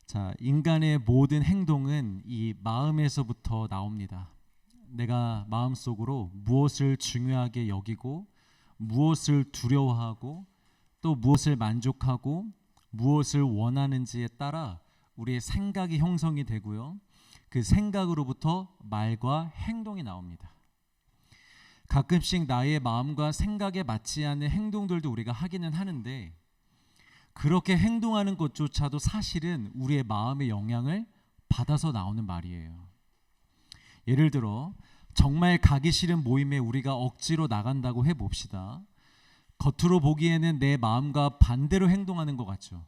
자, 인간의 모든 행동은 이 마음에서부터 나옵니다. 내가 마음속으로 무엇을 중요하게 여기고 무엇을 두려워하고 또 무엇을 만족하고 무엇을 원하는지에 따라 우리의 생각이 형성이 되고요. 그 생각으로부터 말과 행동이 나옵니다. 가끔씩 나의 마음과 생각에 맞지 않는 행동들도 우리가 하기는 하는데 그렇게 행동하는 것조차도 사실은 우리의 마음의 영향을 받아서 나오는 말이에요. 예를 들어 정말 가기 싫은 모임에 우리가 억지로 나간다고 해봅시다. 겉으로 보기에는 내 마음과 반대로 행동하는 것 같죠.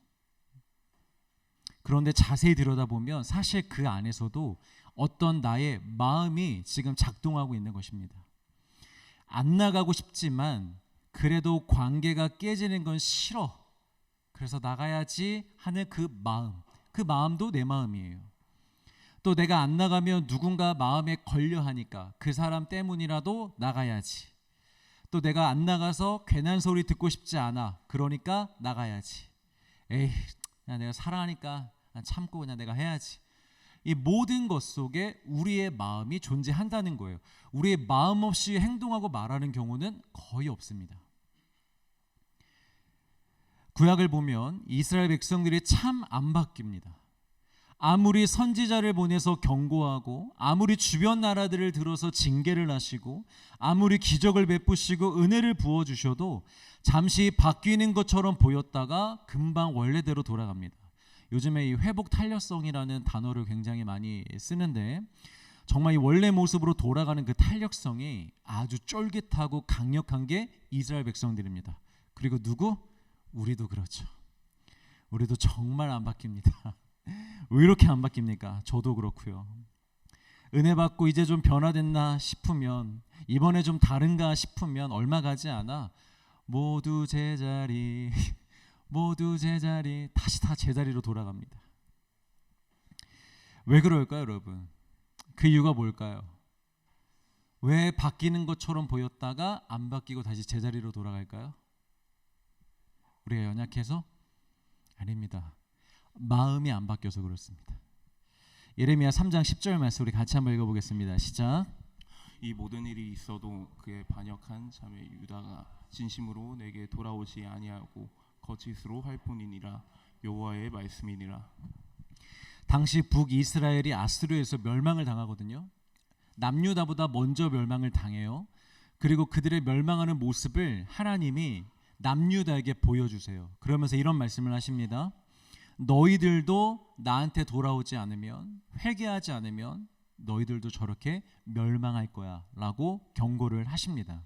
그런데 자세히 들여다보면 사실 그 안에서도 어떤 나의 마음이 지금 작동하고 있는 것입니다. 안 나가고 싶지만 그래도 관계가 깨지는 건 싫어. 그래서 나가야지 하는 그 마음도 내 마음이에요. 또 내가 안 나가면 누군가 마음에 걸려 하니까 그 사람 때문이라도 나가야지. 또 내가 안 나가서 괜한 소리 듣고 싶지 않아. 그러니까 나가야지. 에이, 그냥 내가 사랑하니까 참고 그냥 내가 해야지. 이 모든 것 속에 우리의 마음이 존재한다는 거예요. 우리의 마음 없이 행동하고 말하는 경우는 거의 없습니다. 구약을 보면 이스라엘 백성들이 참 안 바뀝니다. 아무리 선지자를 보내서 경고하고 아무리 주변 나라들을 들어서 징계를 하시고 아무리 기적을 베푸시고 은혜를 부어주셔도 잠시 바뀌는 것처럼 보였다가 금방 원래대로 돌아갑니다. 요즘에 이 회복 탄력성이라는 단어를 굉장히 많이 쓰는데 정말 이 원래 모습으로 돌아가는 그 탄력성이 아주 쫄깃하고 강력한 게 이스라엘 백성들입니다. 그리고 누구? 우리도 그렇죠. 우리도 정말 안 바뀝니다. 왜 이렇게 안 바뀝니까? 저도 그렇고요. 은혜 받고 이제 좀 변화됐나 싶으면 이번에 좀 다른가 싶으면 얼마 가지 않아 모두 제자리 다시 다 제자리로 돌아갑니다. 왜 그럴까요, 여러분? 그 이유가 뭘까요? 왜 바뀌는 것처럼 보였다가 안 바뀌고 다시 제자리로 돌아갈까요? 우리가 연약해서? 아닙니다. 마음이 안 바뀌어서 그렇습니다. 예레미야 3장 10절 말씀 우리 같이 한번 읽어보겠습니다. 시작. 이 모든 일이 있어도 그의 반역한 자매 유다가 진심으로 내게 돌아오지 아니하고 거짓으로 할 뿐이니라. 여호와의 말씀이니라. 당시 북이스라엘이 아수르에서 멸망을 당하거든요. 남유다보다 먼저 멸망을 당해요. 그리고 그들의 멸망하는 모습을 하나님이 남유다에게 보여주세요. 그러면서 이런 말씀을 하십니다. 너희들도 나한테 돌아오지 않으면, 회개하지 않으면 너희들도 저렇게 멸망할 거야 라고 경고를 하십니다.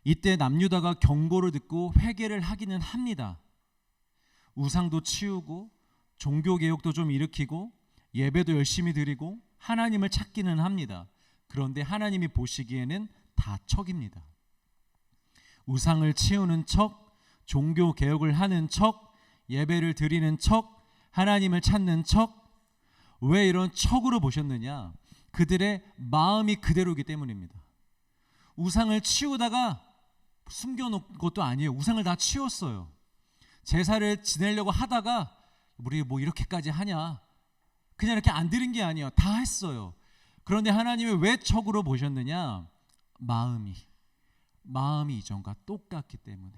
이때 남유다가 경고를 듣고 회개를 하기는 합니다. 우상도 치우고 종교개혁도 좀 일으키고 예배도 열심히 드리고 하나님을 찾기는 합니다. 그런데 하나님이 보시기에는 다 척입니다. 우상을 치우는 척, 종교개혁을 하는 척, 예배를 드리는 척, 하나님을 찾는 척. 왜 이런 척으로 보셨느냐? 그들의 마음이 그대로이기 때문입니다. 우상을 치우다가 숨겨놓은 것도 아니에요. 우상을 다 치웠어요. 제사를 지내려고 하다가 우리 뭐 이렇게까지 하냐? 그냥 이렇게 안 드린 게 아니에요. 다 했어요. 그런데 하나님이 왜 척으로 보셨느냐? 마음이 이전과 똑같기 때문에.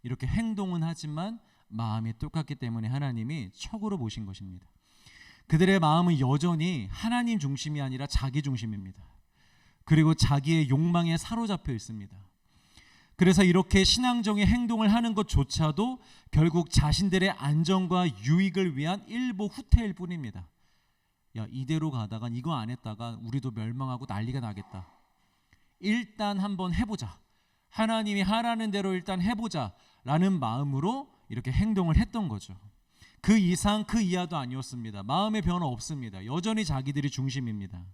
이렇게 행동은 하지만 마음이 똑같기 때문에 하나님이 척으로 보신 것입니다. 그들의 마음은 여전히 하나님 중심이 아니라 자기 중심입니다. 그리고 자기의 욕망에 사로잡혀 있습니다. 그래서 이렇게 신앙적인 행동을 하는 것조차도 결국 자신들의 안정과 유익을 위한 일보 후퇴일 뿐입니다. 야, 이대로 가다간 이거 안 했다가 우리도 멸망하고 난리가 나겠다. 일단 한번 해보자. 하나님이 하라는 대로 일단 해보자 라는 마음으로 이렇게 행동을 했던 거죠. 그 이상 그 이하도 아니었습니다. 마음의 변화 없습니다. 여전히 자기들이 중심입니다.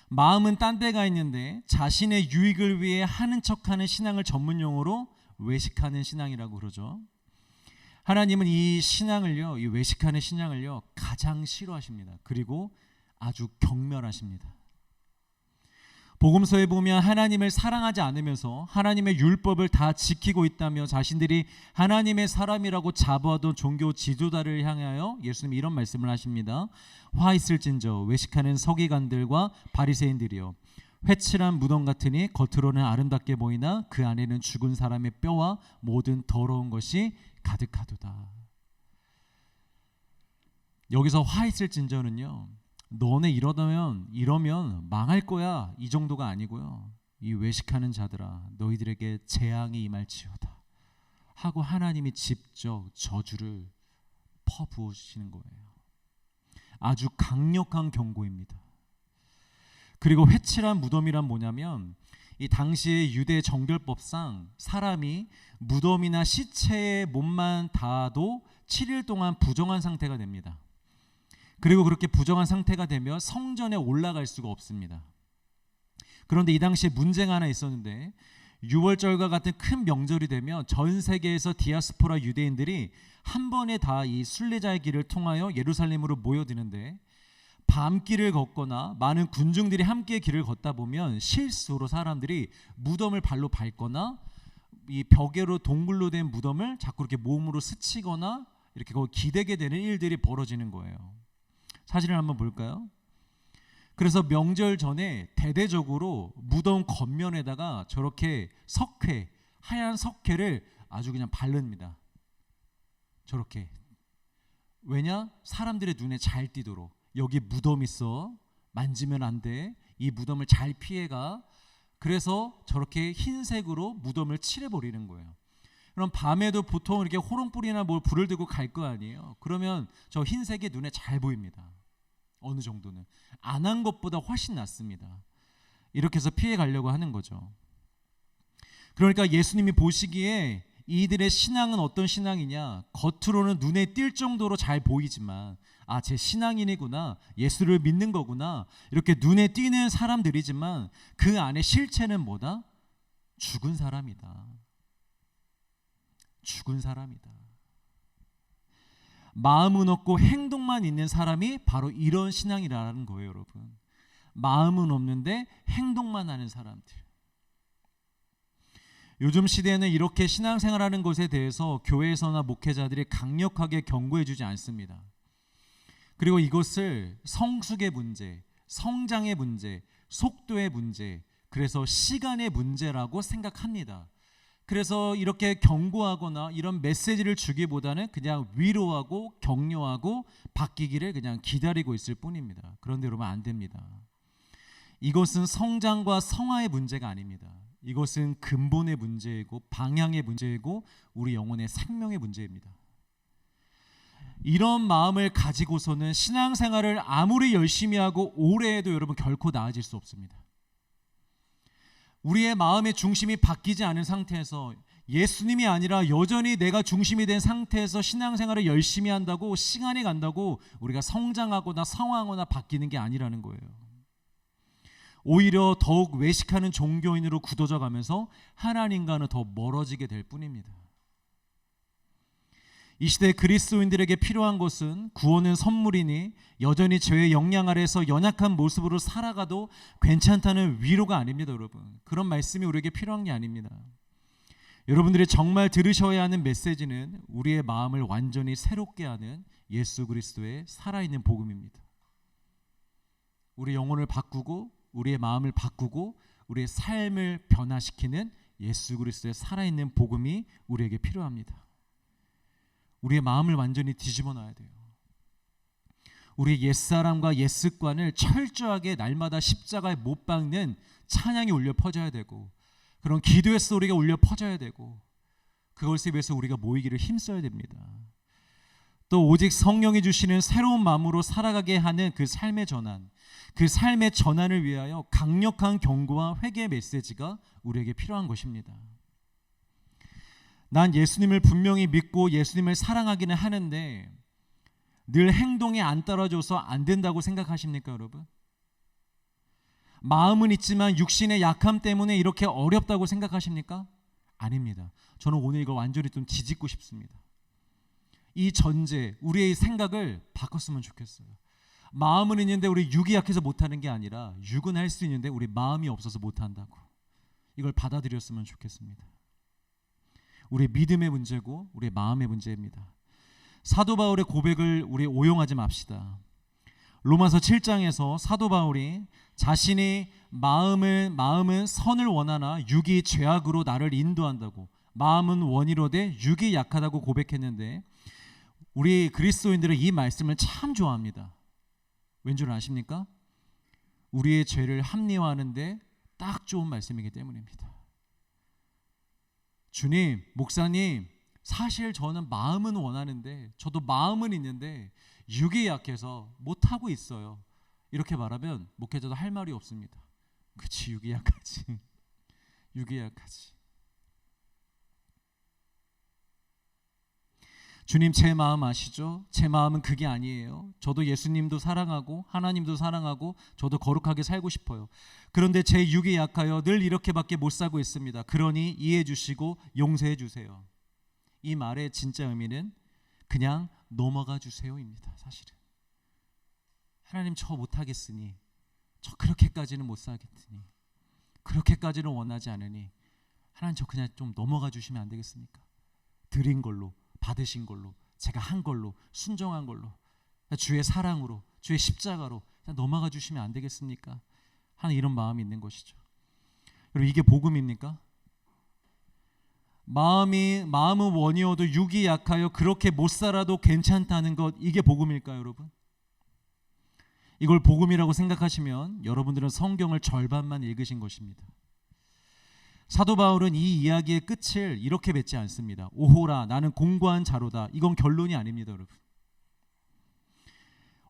마음은 딴 데가 있는데 자신의 유익을 위해 하는 척하는 신앙을 전문용어로 외식하는 신앙이라고 그러죠. 하나님은 이 신앙을요, 이 외식하는 신앙을요 가장 싫어하십니다. 그리고 아주 경멸하십니다. 복음서에 보면 하나님을 사랑하지 않으면서 하나님의 율법을 다 지키고 있다며 자신들이 하나님의 사람이라고 자부하던 종교 지도자를 향하여 예수님이 이런 말씀을 하십니다. 화 있을진저 외식하는 서기관들과 바리새인들이여, 회칠한 무덤 같으니 겉으로는 아름답게 보이나 그 안에는 죽은 사람의 뼈와 모든 더러운 것이 가득하도다. 여기서 화 있을진저는요, 너네 이러면 망할 거야, 이 정도가 아니고요. 이 외식하는 자들아, 너희들에게 재앙이 임할지어다 하고 하나님이 직접 저주를 퍼부으시는 거예요. 아주 강력한 경고입니다. 그리고 회칠한 무덤이란 뭐냐면, 이 당시의 유대 정결법상 사람이 무덤이나 시체에 몸만 닿아도 7일 동안 부정한 상태가 됩니다. 그리고 그렇게 부정한 상태가 되면 성전에 올라갈 수가 없습니다. 그런데 이 당시에 문제가 하나 있었는데, 유월절과 같은 큰 명절이 되면 전 세계에서 디아스포라 유대인들이 한 번에 다 이 순례자의 길을 통하여 예루살렘으로 모여드는데, 밤길을 걷거나 많은 군중들이 함께 길을 걷다 보면 실수로 사람들이 무덤을 발로 밟거나 이 벽에로 동굴로 된 무덤을 자꾸 이렇게 몸으로 스치거나 이렇게 거기 기대게 되는 일들이 벌어지는 거예요. 사진을 한번 볼까요? 그래서 명절 전에 대대적으로 무덤 겉면에다가 저렇게 석회, 하얀 석회를 아주 그냥 바릅니다. 저렇게. 왜냐? 사람들의 눈에 잘 띄도록. 여기 무덤 있어, 만지면 안 돼, 이 무덤을 잘 피해가. 그래서 저렇게 흰색으로 무덤을 칠해버리는 거예요. 그럼 밤에도 보통 이렇게 호롱불이나 뭘 불을 들고 갈 거 아니에요. 그러면 저 흰색이 눈에 잘 보입니다. 어느 정도는 안 한 것보다 훨씬 낫습니다. 이렇게 해서 피해 가려고 하는 거죠. 그러니까 예수님이 보시기에 이들의 신앙은 어떤 신앙이냐, 겉으로는 눈에 띌 정도로 잘 보이지만 아, 제 신앙인이구나, 예수를 믿는 거구나, 이렇게 눈에 띄는 사람들이지만 그 안에 실체는 뭐다? 죽은 사람이다. 죽은 사람이다. 마음은 없고 행동만 있는 사람이 바로 이런 신앙이라는 거예요, 여러분. 마음은 없는데 행동만 하는 사람들. 요즘 시대에는 이렇게 신앙생활하는 것에 대해서 교회에서나 목회자들이 강력하게 경고해 주지 않습니다. 그리고 이것을 성숙의 문제, 성장의 문제, 속도의 문제, 그래서 시간의 문제라고 생각합니다. 그래서 이렇게 경고하거나 이런 메시지를 주기보다는 그냥 위로하고 격려하고 바뀌기를 그냥 기다리고 있을 뿐입니다. 그런데 여러분, 안 됩니다. 이것은 성장과 성화의 문제가 아닙니다. 이것은 근본의 문제이고 방향의 문제이고 우리 영혼의 생명의 문제입니다. 이런 마음을 가지고서는 신앙생활을 아무리 열심히 하고 오래 해도 여러분 결코 나아질 수 없습니다. 우리의 마음의 중심이 바뀌지 않은 상태에서, 예수님이 아니라 여전히 내가 중심이 된 상태에서 신앙생활을 열심히 한다고 시간이 간다고 우리가 성장하거나 성화하거나 바뀌는 게 아니라는 거예요. 오히려 더욱 외식하는 종교인으로 굳어져 가면서 하나님과는 더 멀어지게 될 뿐입니다. 이 시대 그리스도인들에게 필요한 것은 구원은 선물이니 여전히 죄의 영향 아래서 연약한 모습으로 살아가도 괜찮다는 위로가 아닙니다, 여러분. 그런 말씀이 우리에게 필요한 게 아닙니다. 여러분들이 정말 들으셔야 하는 메시지는 우리의 마음을 완전히 새롭게 하는 예수 그리스도의 살아있는 복음입니다. 우리 영혼을 바꾸고 우리의 마음을 바꾸고 우리의 삶을 변화시키는 예수 그리스도의 살아있는 복음이 우리에게 필요합니다. 우리의 마음을 완전히 뒤집어 놔야 돼요. 우리의 옛사람과 옛습관을 철저하게 날마다 십자가에 못 박는 찬양이 울려 퍼져야 되고, 그런 기도의 소리가 울려 퍼져야 되고, 그것에 위해서 우리가 모이기를 힘써야 됩니다. 또 오직 성령이 주시는 새로운 마음으로 살아가게 하는 그 삶의 전환, 그 삶의 전환을 위하여 강력한 경고와 회개의 메시지가 우리에게 필요한 것입니다. 난 예수님을 분명히 믿고 예수님을 사랑하기는 하는데 늘 행동이 안 따라줘서 안 된다고 생각하십니까, 여러분? 마음은 있지만 육신의 약함 때문에 이렇게 어렵다고 생각하십니까? 아닙니다. 저는 오늘 이걸 완전히 좀 뒤집고 싶습니다. 이 전제, 우리의 생각을 바꿨으면 좋겠어요. 마음은 있는데 우리 육이 약해서 못하는 게 아니라 육은 할 수 있는데 우리 마음이 없어서 못한다고. 이걸 받아들였으면 좋겠습니다. 우리 믿음의 문제고 우리 마음의 문제입니다. 사도 바울의 고백을 우리 오용하지 맙시다. 로마서 7장에서 사도 바울이 자신이 마음은 선을 원하나 육이 죄악으로 나를 인도한다고, 마음은 원이로되 육이 약하다고 고백했는데, 우리 그리스도인들은 이 말씀을 참 좋아합니다. 왠 줄 아십니까? 우리의 죄를 합리화하는데 딱 좋은 말씀이기 때문입니다. 주님, 목사님, 사실 저는 마음은 원하는데, 저도 마음은 있는데 육이 약해서 못하고 있어요. 이렇게 말하면 목회자도 할 말이 없습니다. 그치, 육이 약하지. 육이 약하지. 주님, 제 마음 아시죠? 제 마음은 그게 아니에요. 저도 예수님도 사랑하고 하나님도 사랑하고 저도 거룩하게 살고 싶어요. 그런데 제 육이 약하여 늘 이렇게밖에 못 살고 있습니다. 그러니 이해해 주시고 용서해 주세요. 이 말의 진짜 의미는 그냥 넘어가 주세요입니다. 사실은 하나님, 저 못하겠으니, 저 그렇게까지는 못 살겠으니, 그렇게까지는 원하지 않으니 하나님, 저 그냥 좀 넘어가 주시면 안 되겠습니까? 드린 걸로, 받으신 걸로, 제가 한 걸로, 순종한 걸로, 주의 사랑으로, 주의 십자가로 그냥 넘어가 주시면 안 되겠습니까? 하는 이런 마음이 있는 것이죠. 여러분, 이게 복음입니까? 마음은 원이어도 육이 약하여 그렇게 못 살아도 괜찮다는 것, 이게 복음일까요, 여러분? 이걸 복음이라고 생각하시면 여러분들은 성경을 절반만 읽으신 것입니다. 사도 바울은 이 이야기의 끝을 이렇게 맺지 않습니다. 오호라, 나는 공고한 자로다. 이건 결론이 아닙니다, 여러분.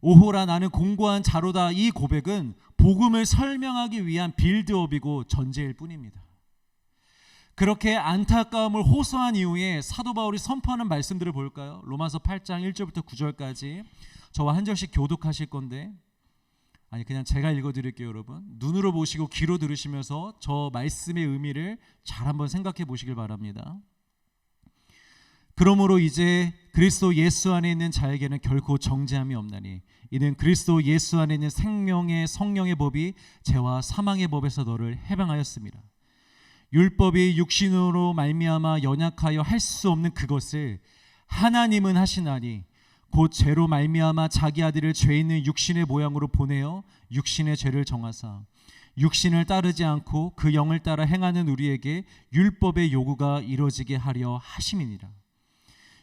오호라, 나는 공고한 자로다. 이 고백은 복음을 설명하기 위한 빌드업이고 전제일 뿐입니다. 그렇게 안타까움을 호소한 이후에 사도 바울이 선포하는 말씀들을 볼까요? 로마서 8장 1절부터 9절까지 저와 한 절씩 교독하실 건데, 아니 그냥 제가 읽어드릴게요. 여러분, 눈으로 보시고 귀로 들으시면서 저 말씀의 의미를 잘 한번 생각해 보시길 바랍니다. 그러므로 이제 그리스도 예수 안에 있는 자에게는 결코 정죄함이 없나니, 이는 그리스도 예수 안에 있는 생명의 성령의 법이 죄와 사망의 법에서 너를 해방하였습니다. 율법이 육신으로 말미암아 연약하여 할 수 없는 그것을 하나님은 하시나니, 곧 죄로 말미암아 자기 아들을 죄 있는 육신의 모양으로 보내어 육신의 죄를 정하사 육신을 따르지 않고 그 영을 따라 행하는 우리에게 율법의 요구가 이루어지게 하려 하심이니라.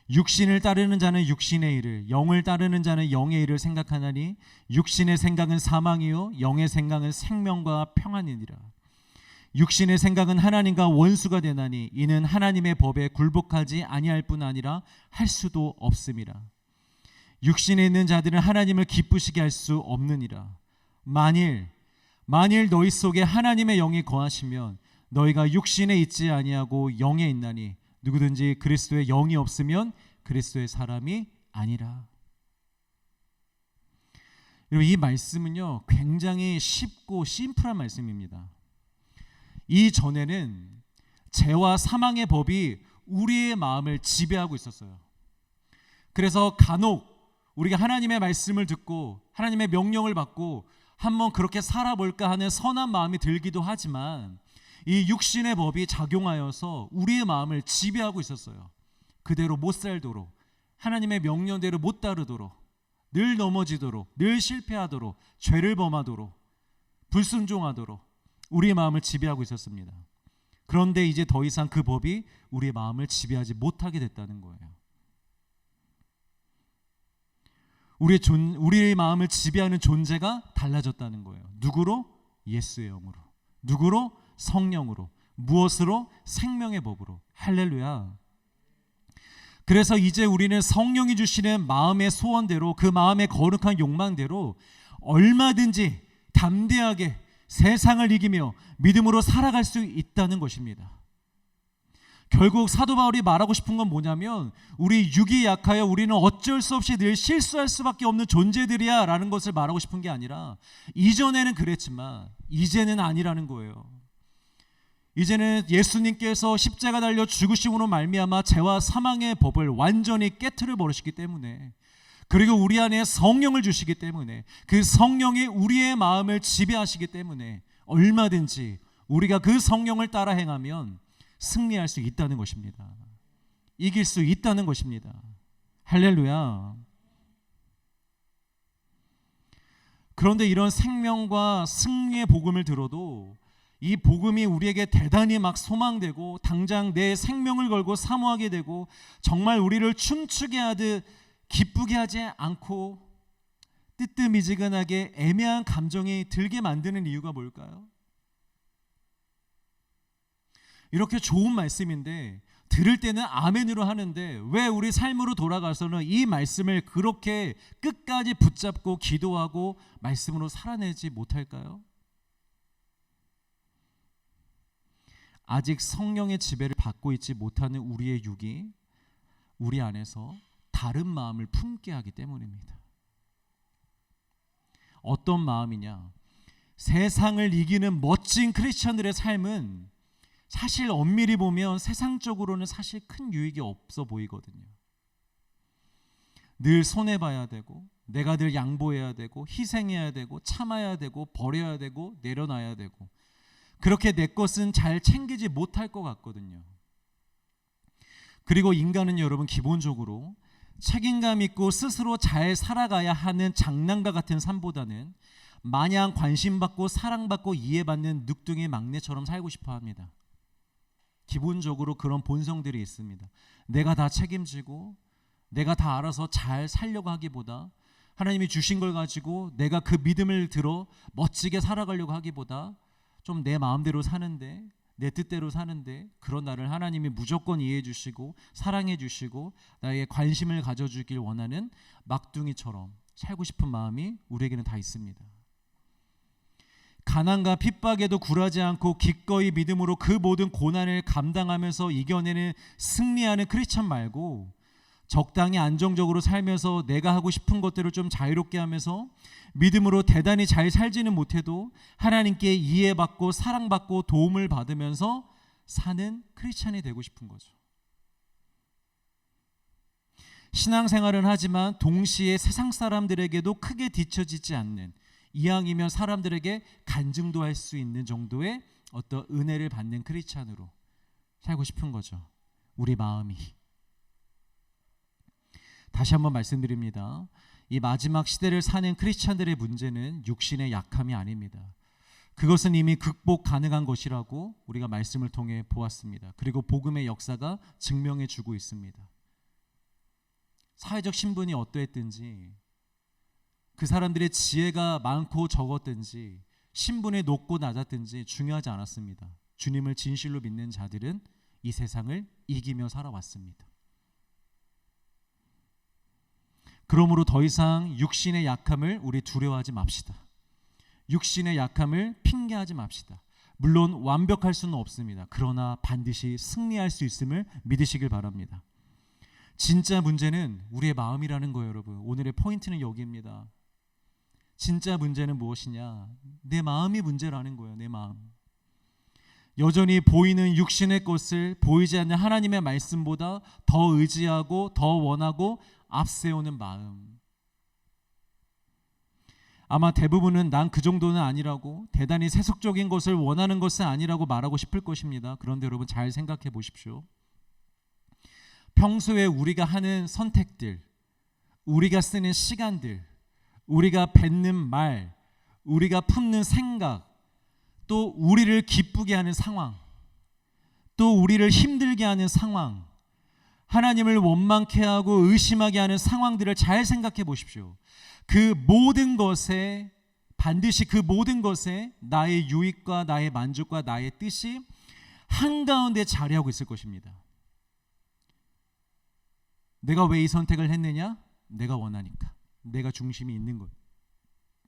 육신을 따르는 자는 육신의 일을, 영을 따르는 자는 영의 일을 생각하나니 육신의 생각은 사망이요 영의 생각은 생명과 평안이니라. 육신의 생각은 하나님과 원수가 되나니 이는 하나님의 법에 굴복하지 아니할 뿐 아니라 할 수도 없음이라. 육신에 있는 자들은 하나님을 기쁘시게 할 수 없느니라. 만일 너희 속에 하나님의 영이 거하시면 너희가 육신에 있지 아니하고 영에 있나니 누구든지 그리스도의 영이 없으면 그리스도의 사람이 아니라. 여러분, 이 말씀은요 굉장히 쉽고 심플한 말씀입니다. 이전에는 죄와 사망의 법이 우리의 마음을 지배하고 있었어요. 그래서 간혹 우리가 하나님의 말씀을 듣고 하나님의 명령을 받고 한번 그렇게 살아볼까 하는 선한 마음이 들기도 하지만, 이 육신의 법이 작용하여서 우리의 마음을 지배하고 있었어요. 그대로 못 살도록, 하나님의 명령대로 못 따르도록, 늘 넘어지도록, 늘 실패하도록, 죄를 범하도록, 불순종하도록 우리의 마음을 지배하고 있었습니다. 그런데 이제 더 이상 그 법이 우리의 마음을 지배하지 못하게 됐다는 거예요. 우리의 마음을 지배하는 존재가 달라졌다는 거예요. 누구로? 예수의 영으로. 누구로? 성령으로. 무엇으로? 생명의 법으로. 할렐루야. 그래서 이제 우리는 성령이 주시는 마음의 소원대로, 그 마음의 거룩한 욕망대로 얼마든지 담대하게 세상을 이기며 믿음으로 살아갈 수 있다는 것입니다. 결국 사도 바울이 말하고 싶은 건 뭐냐면, 우리 육이 약하여 우리는 어쩔 수 없이 늘 실수할 수밖에 없는 존재들이야 라는 것을 말하고 싶은 게 아니라, 이전에는 그랬지만 이제는 아니라는 거예요. 이제는 예수님께서 십자가 달려 죽으심으로 말미암아 죄와 사망의 법을 완전히 깨트려 버리셨기 때문에, 그리고 우리 안에 성령을 주시기 때문에, 그 성령이 우리의 마음을 지배하시기 때문에 얼마든지 우리가 그 성령을 따라 행하면 승리할 수 있다는 것입니다. 이길 수 있다는 것입니다. 할렐루야. 그런데 이런 생명과 승리의 복음을 들어도 이 복음이 우리에게 대단히 막 소망되고 당장 내 생명을 걸고 사모하게 되고 정말 우리를 춤추게 하듯 기쁘게 하지 않고 뜨뜻미지근하게 애매한 감정이 들게 만드는 이유가 뭘까요? 이렇게 좋은 말씀인데 들을 때는 아멘으로 하는데 왜 우리 삶으로 돌아가서는 이 말씀을 그렇게 끝까지 붙잡고 기도하고 말씀으로 살아내지 못할까요? 아직 성령의 지배를 받고 있지 못하는 우리의 육이 우리 안에서 다른 마음을 품게 하기 때문입니다. 어떤 마음이냐? 세상을 이기는 멋진 크리스천들의 삶은 사실 엄밀히 보면 세상적으로는 사실 큰 유익이 없어 보이거든요. 늘 손해봐야 되고 내가 늘 양보해야 되고 희생해야 되고 참아야 되고 버려야 되고 내려놔야 되고 그렇게 내 것은 잘 챙기지 못할 것 같거든요. 그리고 인간은 여러분 기본적으로 책임감 있고 스스로 잘 살아가야 하는 장난과 같은 삶보다는 마냥 관심받고 사랑받고 이해받는 늑둥이 막내처럼 살고 싶어 합니다. 기본적으로 그런 본성들이 있습니다. 내가 다 책임지고 내가 다 알아서 잘 살려고 하기보다 하나님이 주신 걸 가지고 내가 그 믿음을 들어 멋지게 살아가려고 하기보다 좀 내 마음대로 사는데 내 뜻대로 사는데 그런 나를 하나님이 무조건 이해해 주시고 사랑해 주시고 나에게 관심을 가져주길 원하는 막둥이처럼 살고 싶은 마음이 우리에게는 다 있습니다. 가난과 핍박에도 굴하지 않고 기꺼이 믿음으로 그 모든 고난을 감당하면서 이겨내는 승리하는 크리스찬 말고 적당히 안정적으로 살면서 내가 하고 싶은 것들을 좀 자유롭게 하면서 믿음으로 대단히 잘 살지는 못해도 하나님께 이해받고 사랑받고 도움을 받으면서 사는 크리스찬이 되고 싶은 거죠. 신앙생활은 하지만 동시에 세상 사람들에게도 크게 뒤처지지 않는 이왕이면 사람들에게 간증도 할 수 있는 정도의 어떤 은혜를 받는 크리스찬으로 살고 싶은 거죠. 우리 마음이. 다시 한번 말씀드립니다. 이 마지막 시대를 사는 크리스찬들의 문제는 육신의 약함이 아닙니다. 그것은 이미 극복 가능한 것이라고 우리가 말씀을 통해 보았습니다. 그리고 복음의 역사가 증명해 주고 있습니다. 사회적 신분이 어떠했든지 그 사람들의 지혜가 많고 적었든지 신분이 높고 낮았든지 중요하지 않았습니다. 주님을 진실로 믿는 자들은 이 세상을 이기며 살아왔습니다. 그러므로 더 이상 육신의 약함을 우리 두려워하지 맙시다. 육신의 약함을 핑계하지 맙시다. 물론 완벽할 수는 없습니다. 그러나 반드시 승리할 수 있음을 믿으시길 바랍니다. 진짜 문제는 우리의 마음이라는 거예요, 여러분. 오늘의 포인트는 여기입니다. 진짜 문제는 무엇이냐? 내 마음이 문제라는 거예요. 내 마음. 여전히 보이는 육신의 것을 보이지 않는 하나님의 말씀보다 더 의지하고 더 원하고 앞세우는 마음. 아마 대부분은 난 그 정도는 아니라고 대단히 세속적인 것을 원하는 것은 아니라고 말하고 싶을 것입니다. 그런데 여러분 잘 생각해 보십시오. 평소에 우리가 하는 선택들, 우리가 쓰는 시간들, 우리가 뱉는 말, 우리가 품는 생각, 또 우리를 기쁘게 하는 상황, 또 우리를 힘들게 하는 상황, 하나님을 원망케 하고 의심하게 하는 상황들을 잘 생각해 보십시오. 그 모든 것에 반드시 그 모든 것에 나의 유익과 나의 만족과 나의 뜻이 한가운데 자리하고 있을 것입니다. 내가 왜 이 선택을 했느냐? 내가 원하니까. 내가 중심이 있는 것.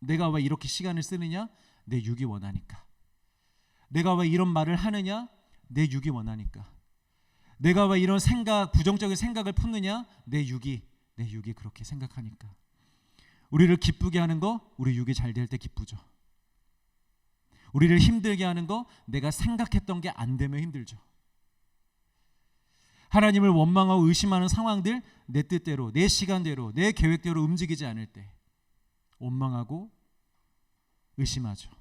내가 왜 이렇게 시간을 쓰느냐? 내 육이 원하니까. 내가 왜 이런 말을 하느냐? 내 육이 원하니까. 내가 왜 이런 생각, 부정적인 생각을 품느냐? 내 육이 그렇게 생각하니까. 우리를 기쁘게 하는 거, 우리 육이 잘 될 때 기쁘죠. 우리를 힘들게 하는 거, 내가 생각했던 게 안 되면 힘들죠. 하나님을 원망하고 의심하는 상황들, 내 뜻대로, 내 시간대로, 내 계획대로 움직이지 않을 때 원망하고 의심하죠.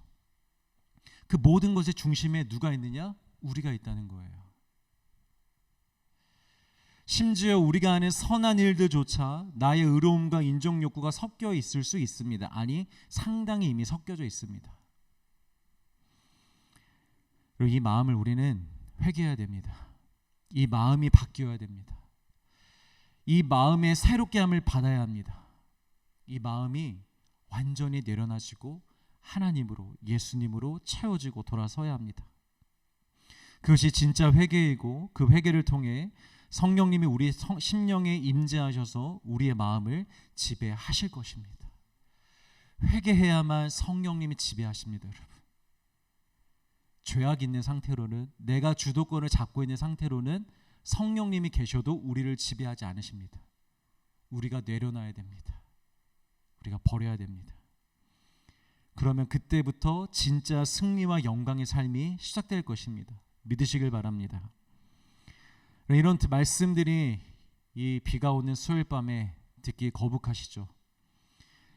그 모든 것의 중심에 누가 있느냐? 우리가 있다는 거예요. 심지어 우리가 하는 선한 일들조차 나의 의로움과 인정 욕구가 섞여 있을 수 있습니다. 아니, 상당히 이미 섞여져 있습니다. 그리고 이 마음을 우리는 회개해야 됩니다. 이 마음이 바뀌어야 됩니다. 이 마음의 새롭게 함을 받아야 합니다. 이 마음이 완전히 내려놔지고 하나님으로, 예수님으로 채워지고 돌아서야 합니다. 그것이 진짜 회개이고, 그 회개를 통해 성령님이 우리 심령에 임재하셔서 우리의 마음을 지배하실 것입니다. 회개해야만 성령님이 지배하십니다, 여러분. 죄악 있는 상태로는, 내가 주도권을 잡고 있는 상태로는 성령님이 계셔도 우리를 지배하지 않으십니다. 우리가 내려놔야 됩니다. 우리가 버려야 됩니다. 그러면 그때부터 진짜 승리와 영광의 삶이 시작될 것입니다. 믿으시길 바랍니다. 이런 말씀들이 이 비가 오는 수요일 밤에 듣기 거북하시죠?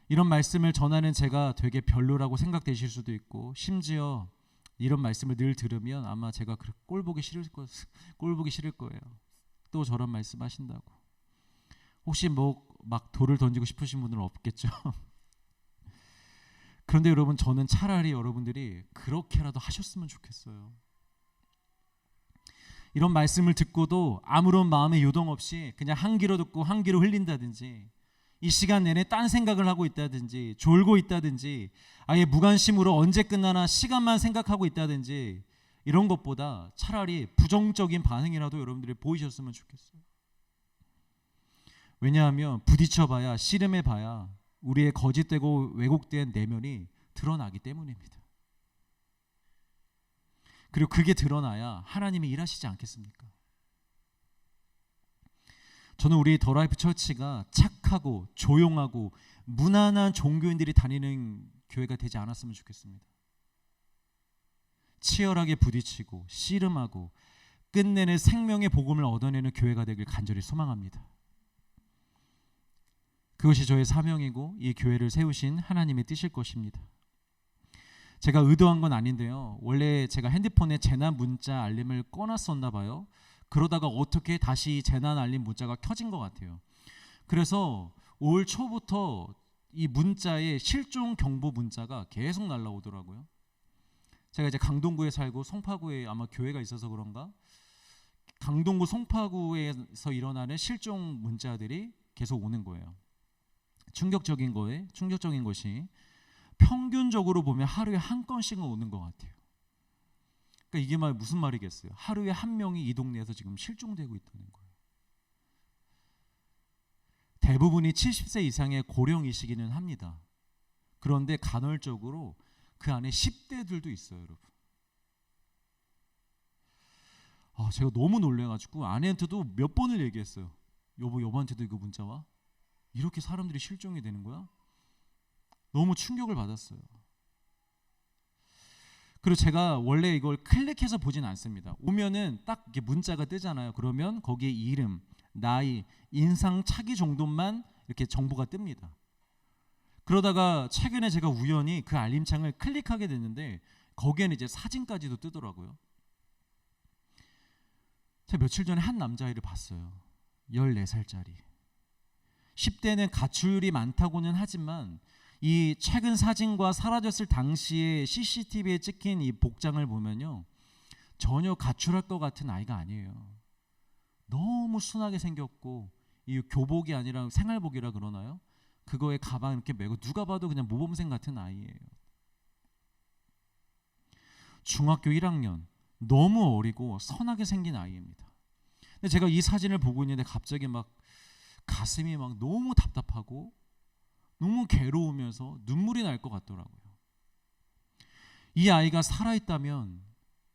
이런 말씀을 전하는 제가 되게 별로라고 생각되실 수도 있고, 심지어 이런 말씀을 늘 들으면 아마 제가 꼴 보기 싫을 거예요. 또 저런 말씀 하신다고. 혹시 막 돌을 던지고 싶으신 분들은 없겠죠? 그런데 여러분, 저는 차라리 여러분들이 그렇게라도 하셨으면 좋겠어요. 이런 말씀을 듣고도 아무런 마음의 요동 없이 그냥 한 귀로 듣고 한 귀로 흘린다든지, 이 시간 내내 딴 생각을 하고 있다든지, 졸고 있다든지, 아예 무관심으로 언제 끝나나 시간만 생각하고 있다든지, 이런 것보다 차라리 부정적인 반응이라도 여러분들이 보이셨으면 좋겠어요. 왜냐하면 부딪혀봐야, 씨름해봐야 우리의 거짓되고 왜곡된 내면이 드러나기 때문입니다. 그리고 그게 드러나야 하나님이 일하시지 않겠습니까? 저는 우리 더 라이프 처치가 착하고 조용하고 무난한 종교인들이 다니는 교회가 되지 않았으면 좋겠습니다. 치열하게 부딪히고 씨름하고 끝내는 생명의 복음을 얻어내는 교회가 되길 간절히 소망합니다. 그것이 저의 사명이고 이 교회를 세우신 하나님의 뜻일 것입니다. 제가 의도한 건 아닌데요, 원래 제가 핸드폰에 재난 문자 알림을 꺼놨었나 봐요. 그러다가 어떻게 다시 재난 알림 문자가 켜진 것 같아요. 그래서 올 초부터 이 문자에 실종 경보 문자가 계속 날라오더라고요. 제가 이제 강동구에 살고 송파구에 아마 교회가 있어서 그런가, 강동구 송파구에서 일어나는 실종 문자들이 계속 오는 거예요. 충격적인 것이 평균적으로 보면 하루에 한 건씩은 오는 것 같아요. 그러니까 이게 무슨 말이겠어요? 하루에 한 명이 이 동네에서 지금 실종되고 있다는 거예요. 대부분이 70세 이상의 고령이시기는 합니다. 그런데 간헐적으로 그 안에 10대들도 있어요, 여러분. 제가 너무 놀래가지고 아내한테도 몇 번을 얘기했어요. 여보한테도 이거 문자 와? 이렇게 사람들이 실종이 되는 거야? 너무 충격을 받았어요. 그리고 제가 원래 이걸 클릭해서 보진 않습니다. 오면은 딱 이렇게 문자가 뜨잖아요. 그러면 거기에 이름, 나이, 인상 차기 정도만 이렇게 정보가 뜹니다. 그러다가 최근에 제가 우연히 그 알림창을 클릭하게 됐는데 거기에는 이제 사진까지도 뜨더라고요. 제가 며칠 전에 한 남자아이를 봤어요. 14살짜리. 10대는 가출이 많다고는 하지만 이 최근 사진과 사라졌을 당시에 CCTV에 찍힌 이 복장을 보면요, 전혀 가출할 것 같은 아이가 아니에요. 너무 순하게 생겼고, 이 교복이 아니라 생활복이라 그러나요? 그거에 가방 이렇게 메고 누가 봐도 그냥 모범생 같은 아이예요. 중학교 1학년, 너무 어리고 선하게 생긴 아이입니다. 근데 제가 이 사진을 보고 있는데 갑자기 가슴이 너무 답답하고 너무 괴로우면서 눈물이 날 것 같더라고요. 이 아이가 살아있다면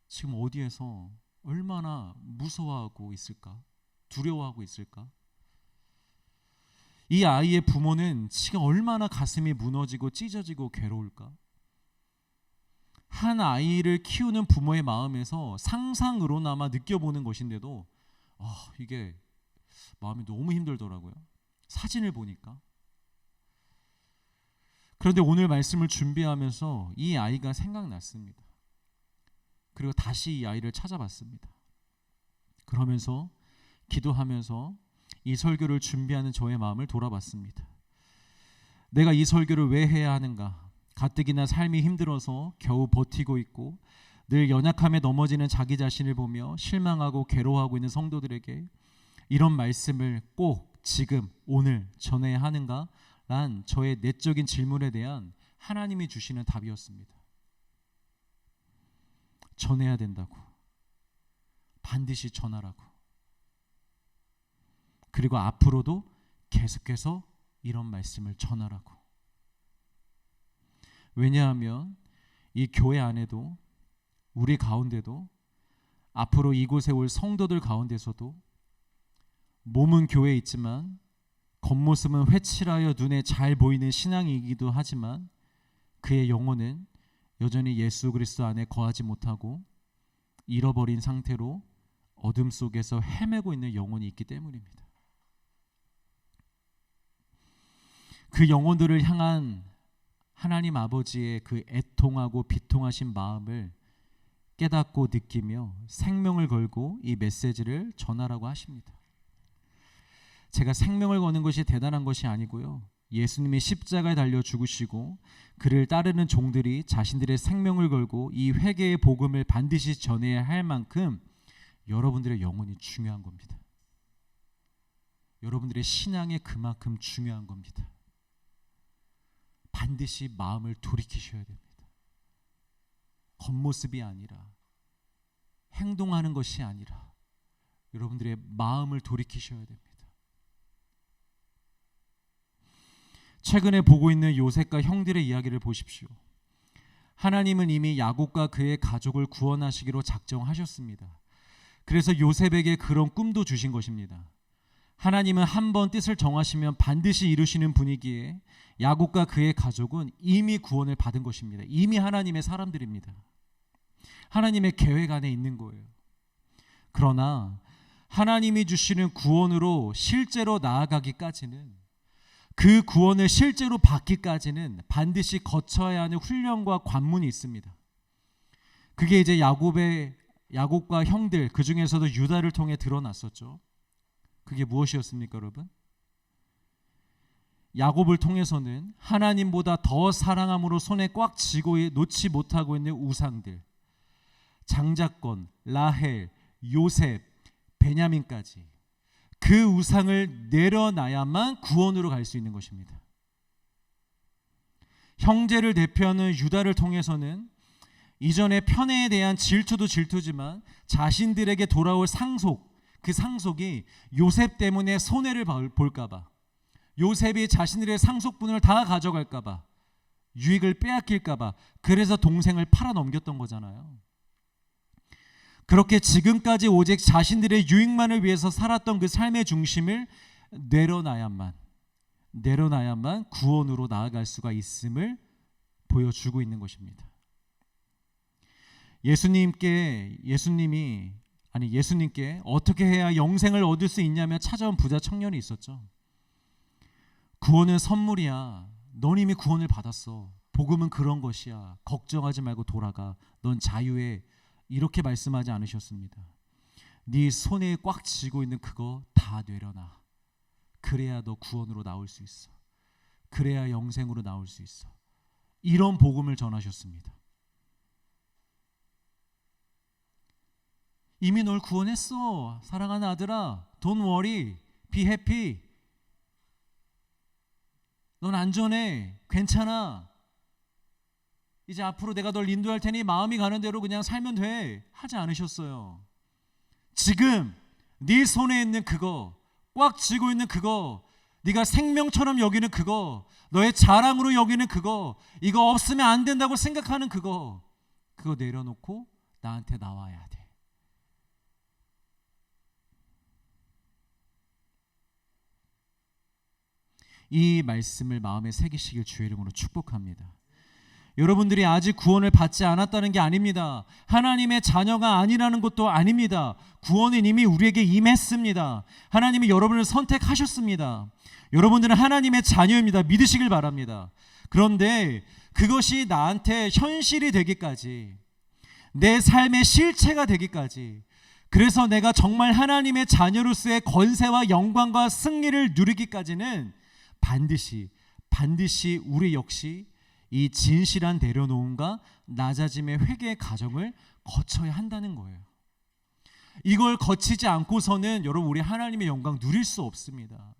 지금 어디에서 얼마나 무서워하고 있을까? 두려워하고 있을까? 이 아이의 부모는 지금 얼마나 가슴이 무너지고 찢어지고 괴로울까? 한 아이를 키우는 부모의 마음에서 상상으로나마 느껴보는 것인데도 이게 마음이 너무 힘들더라고요. 사진을 보니까. 그런데 오늘 말씀을 준비하면서 이 아이가 생각났습니다. 그리고 다시 이 아이를 찾아봤습니다. 그러면서 기도하면서 이 설교를 준비하는 저의 마음을 돌아봤습니다. 내가 이 설교를 왜 해야 하는가? 가뜩이나 삶이 힘들어서 겨우 버티고 있고 늘 연약함에 넘어지는 자기 자신을 보며 실망하고 괴로워하고 있는 성도들에게 이런 말씀을 꼭 지금 오늘 전해야 하는가? 란 저의 내적인 질문에 대한 하나님이 주시는 답이었습니다. 전해야 된다고. 반드시 전하라고. 그리고 앞으로도 계속해서 이런 말씀을 전하라고. 왜냐하면 이 교회 안에도 우리 가운데도 앞으로 이곳에 올 성도들 가운데서도 몸은 교회에 있지만 겉모습은 회칠하여 눈에 잘 보이는 신앙이기도 하지만 그의 영혼은 여전히 예수 그리스도 안에 거하지 못하고 잃어버린 상태로 어둠 속에서 헤매고 있는 영혼이 있기 때문입니다. 그 영혼들을 향한 하나님 아버지의 그 애통하고 비통하신 마음을 깨닫고 느끼며 생명을 걸고 이 메시지를 전하라고 하십니다. 제가 생명을 거는 것이 대단한 것이 아니고요. 예수님이 십자가에 달려 죽으시고 그를 따르는 종들이 자신들의 생명을 걸고 이 회개의 복음을 반드시 전해야 할 만큼 여러분들의 영혼이 중요한 겁니다. 여러분들의 신앙이 그만큼 중요한 겁니다. 반드시 마음을 돌이키셔야 됩니다. 겉모습이 아니라 행동하는 것이 아니라 여러분들의 마음을 돌이키셔야 됩니다. 최근에 보고 있는 요셉과 형들의 이야기를 보십시오. 하나님은 이미 야곱과 그의 가족을 구원하시기로 작정하셨습니다. 그래서 요셉에게 그런 꿈도 주신 것입니다. 하나님은 한번 뜻을 정하시면 반드시 이루시는 분이기에 야곱과 그의 가족은 이미 구원을 받은 것입니다. 이미 하나님의 사람들입니다. 하나님의 계획 안에 있는 거예요. 그러나 하나님이 주시는 구원으로 실제로 나아가기까지는, 그 구원을 실제로 받기까지는 반드시 거쳐야 하는 훈련과 관문이 있습니다. 그게 이제 야곱과 형들, 그 중에서도 유다를 통해 드러났었죠. 그게 무엇이었습니까, 여러분? 야곱을 통해서는 하나님보다 더 사랑함으로 손에 꽉 쥐고 놓지 못하고 있는 우상들, 장자권, 라헬, 요셉, 베냐민까지 그 우상을 내려놔야만 구원으로 갈 수 있는 것입니다. 형제를 대표하는 유다를 통해서는 이전의 편애에 대한 질투도 질투지만 자신들에게 돌아올 상속, 그 상속이 요셉 때문에 손해를 볼까 봐, 요셉이 자신들의 상속분을 다 가져갈까 봐, 유익을 빼앗길까 봐, 그래서 동생을 팔아 넘겼던 거잖아요. 그렇게 지금까지 오직 자신들의 유익만을 위해서 살았던 그 삶의 중심을 내려놔야만 구원으로 나아갈 수가 있음을 보여주고 있는 것입니다. 예수님께 어떻게 해야 영생을 얻을 수 있냐며 찾아온 부자 청년이 있었죠. 구원은 선물이야. 넌 이미 구원을 받았어. 복음은 그런 것이야. 걱정하지 말고 돌아가. 넌 자유해. 이렇게 말씀하지 않으셨습니다. 네 손에 꽉 쥐고 있는 그거 다 내려놔. 그래야 너 구원으로 나올 수 있어. 그래야 영생으로 나올 수 있어. 이런 복음을 전하셨습니다. 이미 널 구원했어. 사랑하는 아들아, Don't worry, be happy. 넌 안전해. 괜찮아. 이제 앞으로 내가 널 인도할 테니 마음이 가는 대로 그냥 살면 돼. 하지 않으셨어요. 지금 네 손에 있는 그거, 꽉 쥐고 있는 그거, 네가 생명처럼 여기는 그거, 너의 자랑으로 여기는 그거, 이거 없으면 안 된다고 생각하는 그거 내려놓고 나한테 나와야 돼. 이 말씀을 마음에 새기시길 주의 이름으로 축복합니다. 여러분들이 아직 구원을 받지 않았다는 게 아닙니다. 하나님의 자녀가 아니라는 것도 아닙니다. 구원은 이미 우리에게 임했습니다. 하나님이 여러분을 선택하셨습니다. 여러분들은 하나님의 자녀입니다. 믿으시길 바랍니다. 그런데 그것이 나한테 현실이 되기까지, 내 삶의 실체가 되기까지, 그래서 내가 정말 하나님의 자녀로서의 권세와 영광과 승리를 누리기까지는 반드시 우리 역시 이 진실한 내려놓음과 낮아짐의 회개의 과정을 거쳐야 한다는 거예요. 이걸 거치지 않고서는 여러분 우리 하나님의 영광 누릴 수 없습니다.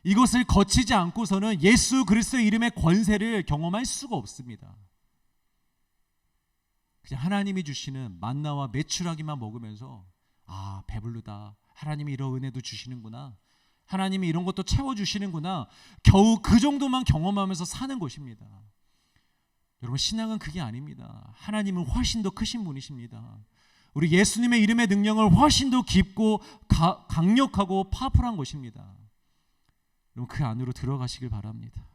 이것을 거치지 않고서는 예수 그리스도의 이름의 권세를 경험할 수가 없습니다. 그냥 하나님이 주시는 만나와 메추라기만 먹으면서 아, 배부르다, 하나님이 이런 은혜도 주시는구나, 하나님이 이런 것도 채워주시는구나, 겨우 그 정도만 경험하면서 사는 것입니다. 여러분, 신앙은 그게 아닙니다. 하나님은 훨씬 더 크신 분이십니다. 우리 예수님의 이름의 능력을 훨씬 더 깊고 강력하고 파워풀한 것입니다. 여러분, 그 안으로 들어가시길 바랍니다.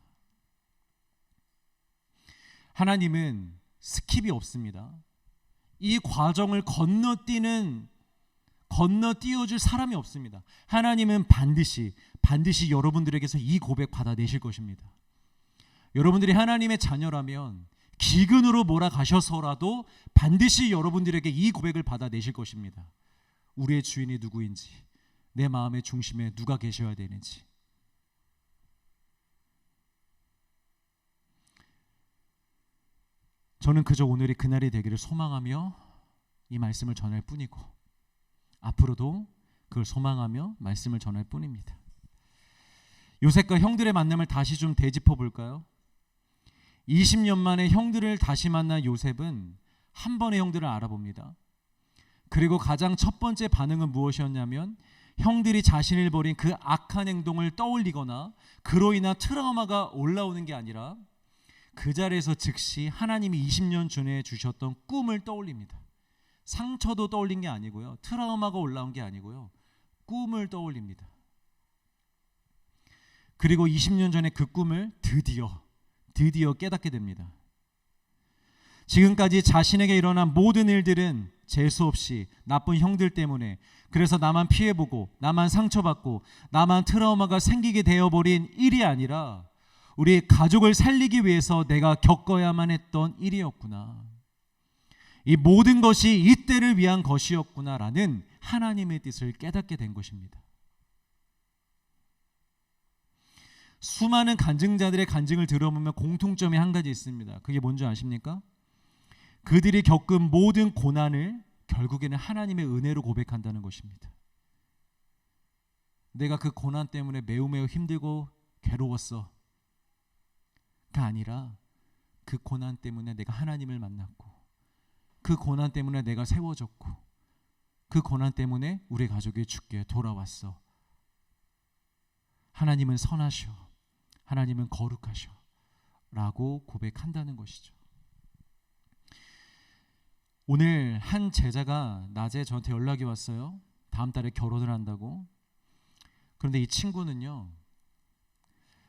하나님은 스킵이 없습니다. 이 과정을 건너뛰어줄 사람이 없습니다. 하나님은 반드시 여러분들에게서 이 고백 받아내실 것입니다. 여러분들이 하나님의 자녀라면 기근으로 몰아가셔서라도 반드시 여러분들에게 이 고백을 받아내실 것입니다. 우리의 주인이 누구인지, 내 마음의 중심에 누가 계셔야 되는지. 저는 그저 오늘이 그날이 되기를 소망하며 이 말씀을 전할 뿐이고, 앞으로도 그걸 소망하며 말씀을 전할 뿐입니다. 요셉과 형들의 만남을 다시 좀 되짚어 볼까요? 20년 만에 형들을 다시 만난 요셉은 한 번의 형들을 알아봅니다. 그리고 가장 첫 번째 반응은 무엇이었냐면, 형들이 자신을 버린 그 악한 행동을 떠올리거나 그로 인한 트라우마가 올라오는 게 아니라 그 자리에서 즉시 하나님이 20년 전에 주셨던 꿈을 떠올립니다. 상처도 떠올린 게 아니고요, 트라우마가 올라온 게 아니고요, 꿈을 떠올립니다. 그리고 20년 전에 그 꿈을 드디어 깨닫게 됩니다. 지금까지 자신에게 일어난 모든 일들은 재수없이 나쁜 형들 때문에, 그래서 나만 피해보고 나만 상처받고 나만 트라우마가 생기게 되어버린 일이 아니라 우리 가족을 살리기 위해서 내가 겪어야만 했던 일이었구나, 이 모든 것이 이때를 위한 것이었구나라는 하나님의 뜻을 깨닫게 된 것입니다. 수많은 간증자들의 간증을 들어보면 공통점이 한 가지 있습니다. 그게 뭔지 아십니까? 그들이 겪은 모든 고난을 결국에는 하나님의 은혜로 고백한다는 것입니다. 내가 그 고난 때문에 매우 힘들고 괴로웠어 가 아니라 그 고난 때문에 내가 하나님을 만났고, 그 고난 때문에 내가 세워졌고, 그 고난 때문에 우리 가족이 주께 돌아왔어. 하나님은 선하셔, 하나님은 거룩하셔 라고 고백한다는 것이죠. 오늘 한 제자가 낮에 저한테 연락이 왔어요. 다음 달에 결혼을 한다고. 그런데 이 친구는요,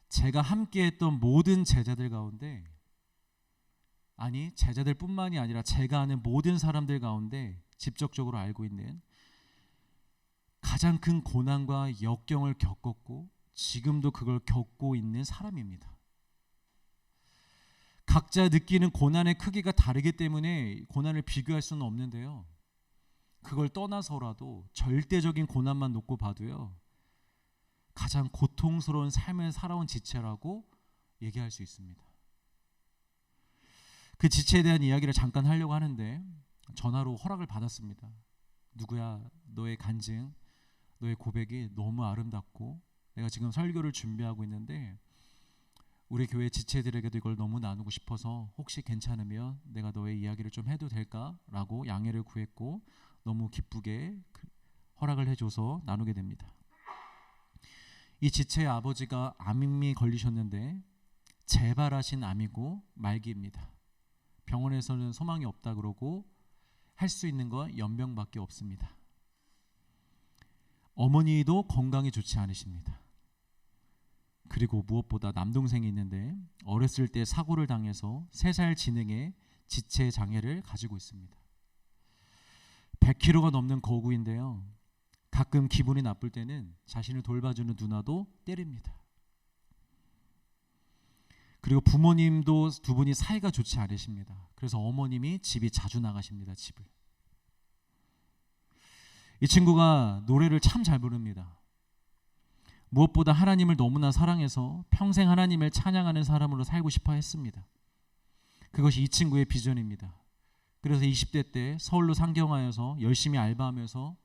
제가 함께했던 모든 제자들 가운데, 아니 제자들뿐만이 아니라 제가 아는 모든 사람들 가운데 직접적으로 알고 있는 가장 큰 고난과 역경을 겪었고 지금도 그걸 겪고 있는 사람입니다. 각자 느끼는 고난의 크기가 다르기 때문에 고난을 비교할 수는 없는데요, 그걸 떠나서라도 절대적인 고난만 놓고 봐도요, 가장 고통스러운 삶을 살아온 지체라고 얘기할 수 있습니다. 그 지체에 대한 이야기를 잠깐 하려고 하는데 전화로 허락을 받았습니다. 누구야, 너의 간증, 너의 고백이 너무 아름답고 내가 지금 설교를 준비하고 있는데 우리 교회 지체들에게도 이걸 너무 나누고 싶어서 혹시 괜찮으면 내가 너의 이야기를 좀 해도 될까라고 양해를 구했고, 너무 기쁘게 허락을 해줘서 나누게 됩니다. 이 지체의 아버지가 암이 걸리셨는데 재발하신 암이고 말기입니다. 병원에서는 소망이 없다 그러고 할 수 있는 건 연명밖에 없습니다. 어머니도 건강이 좋지 않으십니다. 그리고 무엇보다 남동생이 있는데 어렸을 때 사고를 당해서 3살 지능의 지체 장애를 가지고 있습니다. 100kg가 넘는 거구인데요. 가끔 기분이 나쁠 때는 자신을 돌봐주는 누나도 때립니다. 그리고 부모님도 두 분이 사이가 좋지 않으십니다. 그래서 어머님이 집이 자주 나가십니다. 집을. 이 친구가 노래를 참 잘 부릅니다. 무엇보다 하나님을 너무나 사랑해서 평생 하나님을 찬양하는 사람으로 살고 싶어 했습니다. 그것이 이 친구의 비전입니다. 그래서 20대 때 서울로 상경하여서 열심히 알바하면서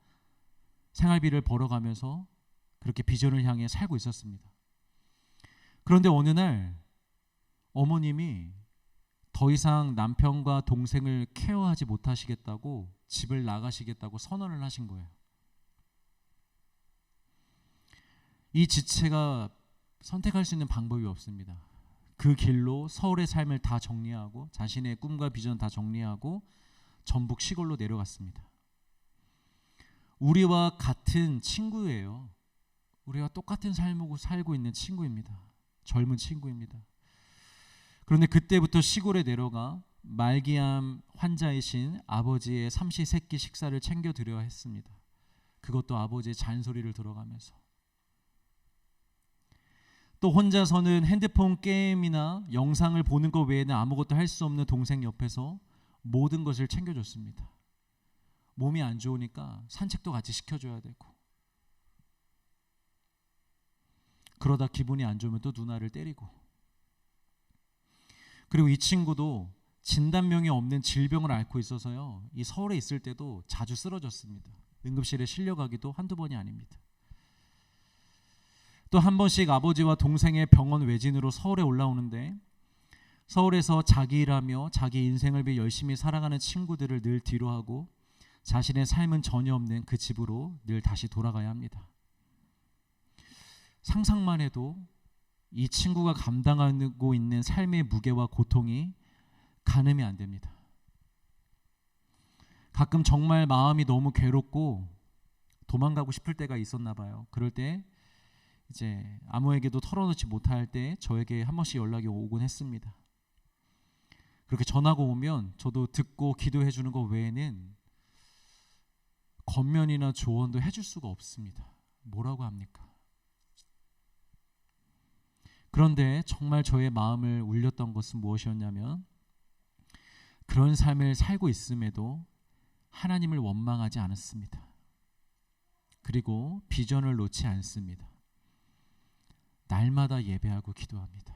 생활비를 벌어가면서 그렇게 비전을 향해 살고 있었습니다. 그런데 어느 날 어머님이 더 이상 남편과 동생을 케어하지 못하시겠다고 집을 나가시겠다고 선언을 하신 거예요. 이 지체가 선택할 수 있는 방법이 없습니다. 그 길로 서울의 삶을 다 정리하고 자신의 꿈과 비전 다 정리하고 전북 시골로 내려갔습니다. 우리와 같은 친구예요. 우리와 똑같은 삶을 살고 있는 친구입니다. 젊은 친구입니다. 그런데 그때부터 시골에 내려가 말기암 환자이신 아버지의 삼시세끼 식사를 챙겨드려야 했습니다. 그것도 아버지의 잔소리를 들어가면서. 또 혼자서는 핸드폰 게임이나 영상을 보는 것 외에는 아무것도 할 수 없는 동생 옆에서 모든 것을 챙겨줬습니다. 몸이 안 좋으니까 산책도 같이 시켜줘야 되고, 그러다 기분이 안 좋으면 또 누나를 때리고. 그리고 이 친구도 진단명이 없는 질병을 앓고 있어서요, 이 서울에 있을 때도 자주 쓰러졌습니다. 응급실에 실려가기도 한두 번이 아닙니다. 또 한 번씩 아버지와 동생의 병원 외진으로 서울에 올라오는데 서울에서 자기 일하며 자기 인생을 위해 열심히 살아가는 친구들을 늘 뒤로하고 자신의 삶은 전혀 없는 그 집으로 늘 다시 돌아가야 합니다. 상상만 해도 이 친구가 감당하고 있는 삶의 무게와 고통이 가늠이 안 됩니다. 가끔 정말 마음이 너무 괴롭고 도망가고 싶을 때가 있었나 봐요. 그럴 때 이제 아무에게도 털어놓지 못할 때 저에게 한 번씩 연락이 오곤 했습니다. 그렇게 전화가 오면 저도 듣고 기도해 주는 것 외에는 겉면이나 조언도 해줄 수가 없습니다. 뭐라고 합니까? 그런데 정말 저의 마음을 울렸던 것은 무엇이었냐면, 그런 삶을 살고 있음에도 하나님을 원망하지 않았습니다. 그리고 비전을 놓지 않습니다. 날마다 예배하고 기도합니다.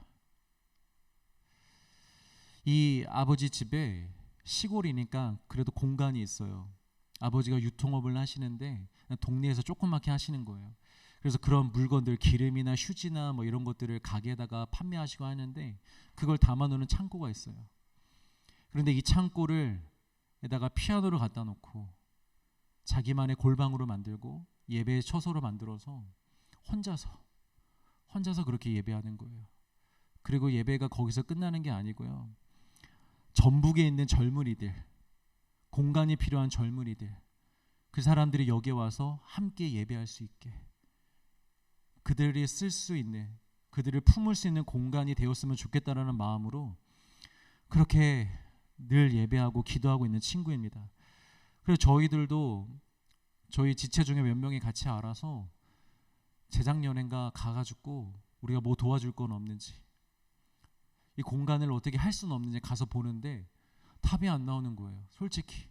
이 아버지 집에 시골이니까 그래도 공간이 있어요. 아버지가 유통업을 하시는데 동네에서 조그맣게 하시는 거예요. 그래서 그런 물건들, 기름이나 휴지나 뭐 이런 것들을 가게에다가 판매하시고 하는데 그걸 담아놓는 창고가 있어요. 그런데 이 창고를 에다가 피아노를 갖다 놓고 자기만의 골방으로 만들고 예배의 처소로 만들어서 혼자서 그렇게 예배하는 거예요. 그리고 예배가 거기서 끝나는 게 아니고요, 전북에 있는 젊은이들, 공간이 필요한 젊은이들, 그 사람들이 여기에 와서 함께 예배할 수 있게, 그들이 쓸 수 있는, 그들을 품을 수 있는 공간이 되었으면 좋겠다라는 마음으로 그렇게 늘 예배하고 기도하고 있는 친구입니다. 그래서 저희들도 저희 지체 중에 몇 명이 같이 알아서 재작년엔가 가가지고 우리가 뭐 도와줄 건 없는지, 이 공간을 어떻게 할 수는 없는지 가서 보는데 답이 안 나오는 거예요, 솔직히.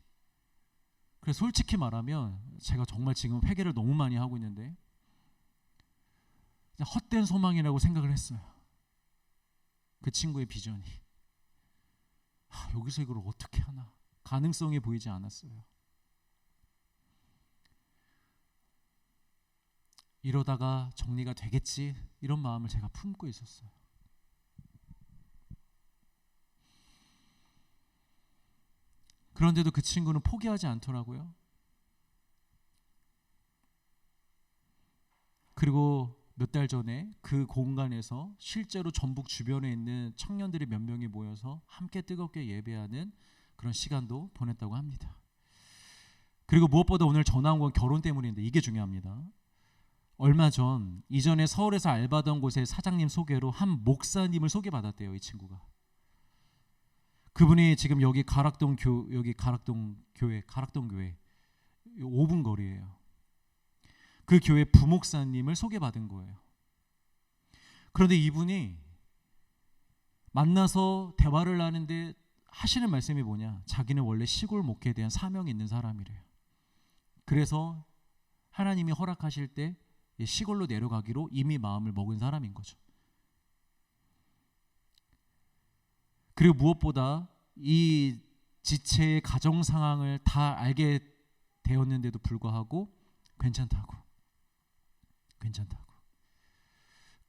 그래서 솔직히 말하면 제가 정말 지금 회개를 너무 많이 하고 있는데 그냥 헛된 소망이라고 생각을 했어요. 그 친구의 비전이 여기서 이걸 어떻게 하나, 가능성이 보이지 않았어요. 이러다가 정리가 되겠지, 이런 마음을 제가 품고 있었어요. 그런데도 그 친구는 포기하지 않더라고요. 그리고 몇 달 전에 그 공간에서 실제로 전북 주변에 있는 청년들이 몇 명이 모여서 함께 뜨겁게 예배하는 그런 시간도 보냈다고 합니다. 그리고 무엇보다 오늘 전화 온 건 결혼 때문인데 이게 중요합니다. 얼마 전 이전에 서울에서 알바던 곳의 사장님 소개로 한 목사님을 소개받았대요. 이 친구가. 그분이 지금 여기 가락동 교회 5분 거리예요. 그 교회 부목사님을 소개받은 거예요. 그런데 이분이 만나서 대화를 하는데 하시는 말씀이 뭐냐? 자기는 원래 시골 목회에 대한 사명이 있는 사람이래요. 그래서 하나님이 허락하실 때 시골로 내려가기로 이미 마음을 먹은 사람인 거죠. 그리고 무엇보다 이 지체의 가정 상황을 다 알게 되었는데도 불구하고 괜찮다고.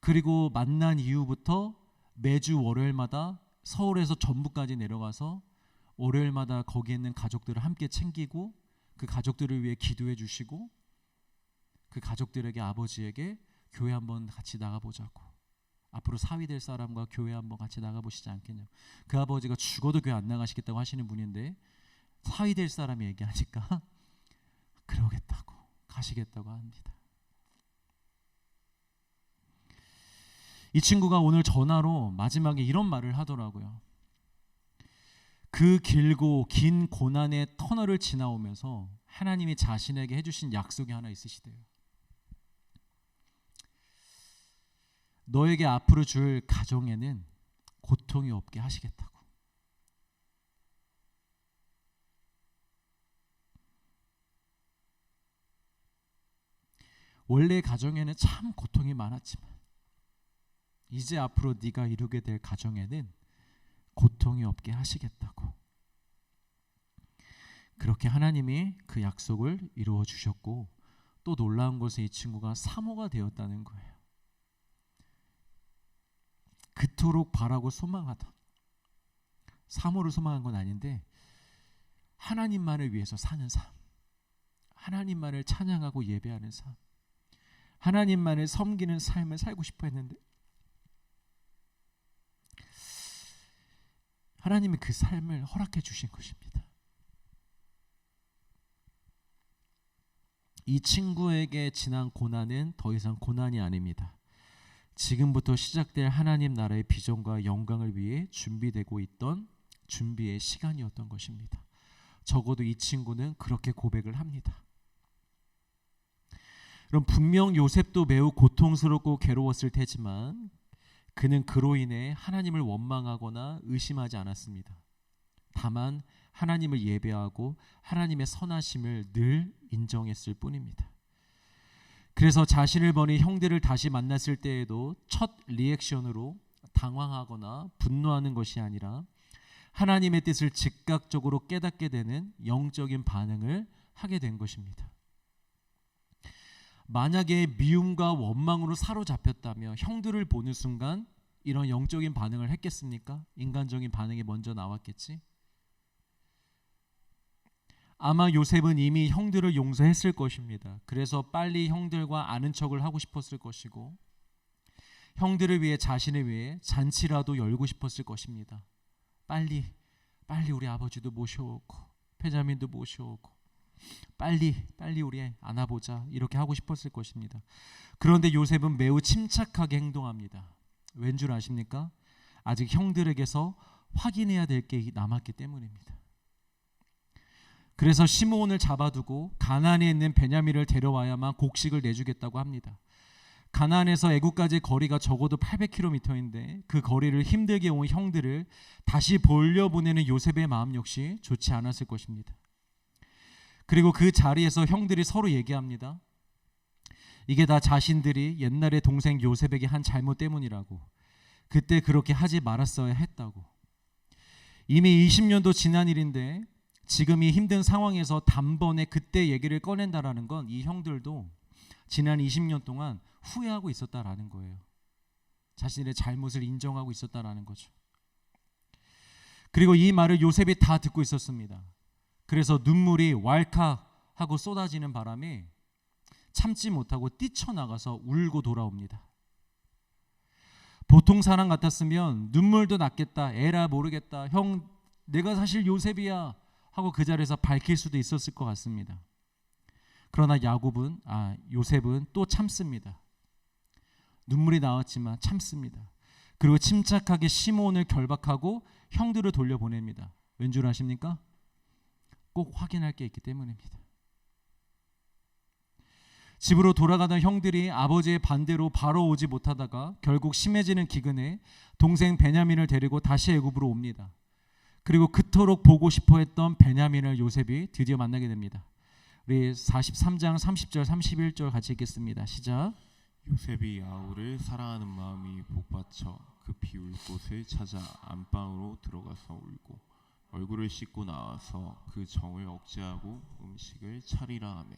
그리고 만난 이후부터 매주 월요일마다 서울에서 전북까지 내려가서 월요일마다 거기에 있는 가족들을 함께 챙기고 그 가족들을 위해 기도해 주시고 그 가족들에게 아버지에게 교회 한번 같이 나가보자고, 앞으로 사위 될 사람과 교회 한번 같이 나가보시지 않겠냐. 그 아버지가 죽어도 교회 안 나가시겠다고 하시는 분인데 사위 될 사람이 얘기하니까 그러겠다고 가시겠다고 합니다. 이 친구가 오늘 전화로 마지막에 이런 말을 하더라고요. 그 길고 긴 고난의 터널을 지나오면서 하나님이 자신에게 해주신 약속이 하나 있으시대요. 너에게 앞으로 줄 가정에는 고통이 없게 하시겠다고. 원래 가정에는 참 고통이 많았지만 이제 앞으로 네가 이루게 될 가정에는 고통이 없게 하시겠다고. 그렇게 하나님이 그 약속을 이루어 주셨고, 또 놀라운 것은 이 친구가 사모가 되었다는 거예요. 그토록 바라고 소망하던, 사모를 소망한 건 아닌데 하나님만을 위해서 사는 삶, 하나님만을 찬양하고 예배하는 삶, 하나님만을 섬기는 삶을 살고 싶어 했는데 하나님이 그 삶을 허락해 주신 것입니다. 이 친구에게 지난 고난은 더 이상 고난이 아닙니다. 지금부터 시작될 하나님 나라의 비전과 영광을 위해 준비되고 있던 준비의 시간이었던 것입니다. 적어도 이 친구는 그렇게 고백을 합니다. 그럼 분명 요셉도 매우 고통스럽고 괴로웠을 테지만 그는 그로 인해 하나님을 원망하거나 의심하지 않았습니다. 다만 하나님을 예배하고 하나님의 선하심을 늘 인정했을 뿐입니다. 그래서 자신을 버린 형들을 다시 만났을 때에도 첫 리액션으로 당황하거나 분노하는 것이 아니라 하나님의 뜻을 즉각적으로 깨닫게 되는 영적인 반응을 하게 된 것입니다. 만약에 미움과 원망으로 사로잡혔다며 형들을 보는 순간 이런 영적인 반응을 했겠습니까? 인간적인 반응이 먼저 나왔겠지? 아마 요셉은 이미 형들을 용서했을 것입니다. 그래서 빨리 형들과 아는 척을 하고 싶었을 것이고 형들을 위해, 자신을 위해 잔치라도 열고 싶었을 것입니다. 빨리 우리 아버지도 모셔오고 패자민도 모셔오고 빨리 우리 안아보자, 이렇게 하고 싶었을 것입니다. 그런데 요셉은 매우 침착하게 행동합니다. 왠 줄 아십니까? 아직 형들에게서 확인해야 될 게 남았기 때문입니다. 그래서 시므온을 잡아두고 가나안에 있는 베냐민을 데려와야만 곡식을 내주겠다고 합니다. 가나안에서 애굽까지 거리가 적어도 800km인데 그 거리를 힘들게 온 형들을 다시 돌려보내는 요셉의 마음 역시 좋지 않았을 것입니다. 그리고 그 자리에서 형들이 서로 얘기합니다. 이게 다 자신들이 옛날에 동생 요셉에게 한 잘못 때문이라고, 그때 그렇게 하지 말았어야 했다고. 이미 20년도 지난 일인데 지금 이 힘든 상황에서 단번에 그때 얘기를 꺼낸다라는 건 이 형들도 지난 20년 동안 후회하고 있었다라는 거예요. 자신의 잘못을 인정하고 있었다라는 거죠. 그리고 이 말을 요셉이 다 듣고 있었습니다. 그래서 눈물이 왈칵하고 쏟아지는 바람에 참지 못하고 뛰쳐나가서 울고 돌아옵니다. 보통 사람 같았으면 눈물도 났겠다, 에라 모르겠다, 형 내가 사실 요셉이야 하고 그 자리에서 밝힐 수도 있었을 것 같습니다. 그러나 요셉은 또 참습니다. 눈물이 나왔지만 참습니다. 그리고 침착하게 시므온을 결박하고 형들을 돌려보냅니다. 왠 줄 아십니까? 꼭 확인할 게 있기 때문입니다. 집으로 돌아가던 형들이 아버지의 반대로 바로 오지 못하다가 결국 심해지는 기근에 동생 베냐민을 데리고 다시 애굽으로 옵니다. 그리고 그토록 보고 싶어 했던 베냐민을 요셉이 드디어 만나게 됩니다. 우리 43장 30절 31절 같이 읽겠습니다. 시작. 요셉이 야곱을 사랑하는 마음이 복받쳐 급히 울 곳을 찾아 안방으로 들어가서 울고 얼굴을 씻고 나와서 그 정을 억제하고 음식을 차리라 하매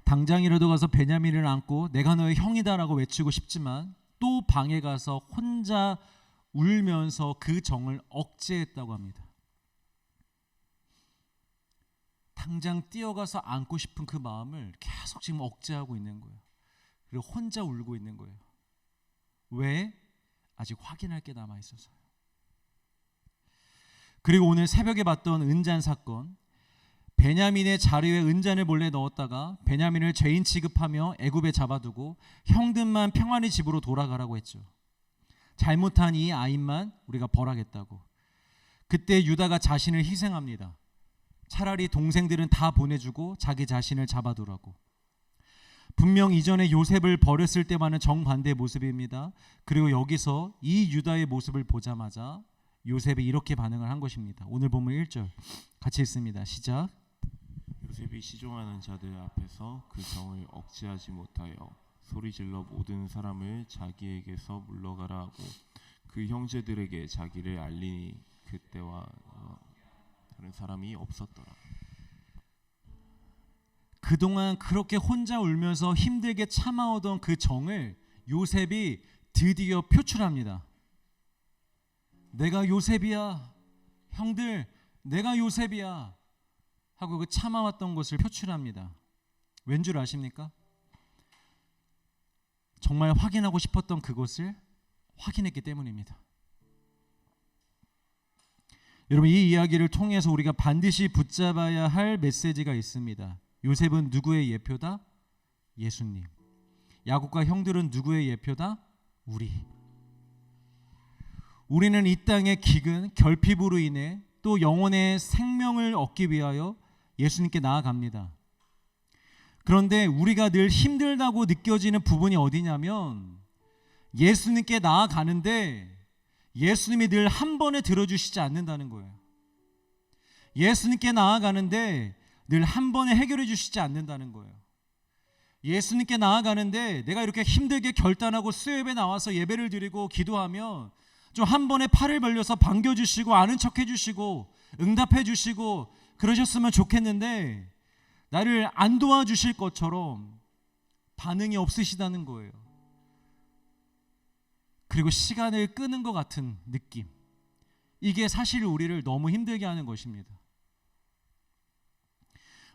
당장이라도 가서 베냐민을 안고 내가 너의 형이다라고 외치고 싶지만 또 방에 가서 혼자 울면서 그 정을 억제했다고 합니다. 당장 뛰어가서 안고 싶은 그 마음을 계속 지금 억제하고 있는 거예요. 그리고 혼자 울고 있는 거예요. 왜? 아직 확인할 게 남아 있어서요. 그리고 오늘 새벽에 봤던 은잔 사건, 베냐민의 자리에 은잔을 몰래 넣었다가 베냐민을 죄인 취급하며 애굽에 잡아두고 형들만 평안히 집으로 돌아가라고 했죠. 잘못한 이 아이만 우리가 벌하겠다고. 그때 유다가 자신을 희생합니다. 차라리 동생들은 다 보내주고 자기 자신을 잡아두라고. 분명 이전에 요셉을 버렸을 때와는 정반대의 모습입니다. 그리고 여기서 이 유다의 모습을 보자마자 요셉이 이렇게 반응을 한 것입니다. 오늘 본문 1절 같이 읽습니다. 시작. 요셉이 시종하는 자들 앞에서 그 정을 억제하지 못하여 소리질러 모든 사람을 자기에게서 물러가라 하고 그 형제들에게 자기를 알리니 그때와 다른 사람이 없었더라. 그동안 그렇게 혼자 울면서 힘들게 참아오던 그 정을 요셉이 드디어 표출합니다. 내가 요셉이야. 형들, 내가 요셉이야. 하고 그 참아왔던 것을 표출합니다. 왠 줄 아십니까? 정말 확인하고 싶었던 그것을 확인했기 때문입니다. 여러분, 이 이야기를 통해서 우리가 반드시 붙잡아야 할 메시지가 있습니다. 요셉은 누구의 예표다? 예수님. 야곱과 형들은 누구의 예표다? 우리는 이 땅의 기근, 결핍으로 인해 또 영혼의 생명을 얻기 위하여 예수님께 나아갑니다. 그런데 우리가 늘 힘들다고 느껴지는 부분이 어디냐면 예수님께 나아가는데 예수님이 늘 한 번에 들어주시지 않는다는 거예요. 예수님께 나아가는데 늘 한 번에 해결해 주시지 않는다는 거예요. 예수님께 나아가는데 내가 이렇게 힘들게 결단하고 수요예배 나와서 예배를 드리고 기도하면 좀 한 번에 팔을 벌려서 반겨주시고 아는 척 해주시고 응답해 주시고 그러셨으면 좋겠는데 나를 안 도와주실 것처럼 반응이 없으시다는 거예요. 그리고 시간을 끄는 것 같은 느낌, 이게 사실 우리를 너무 힘들게 하는 것입니다.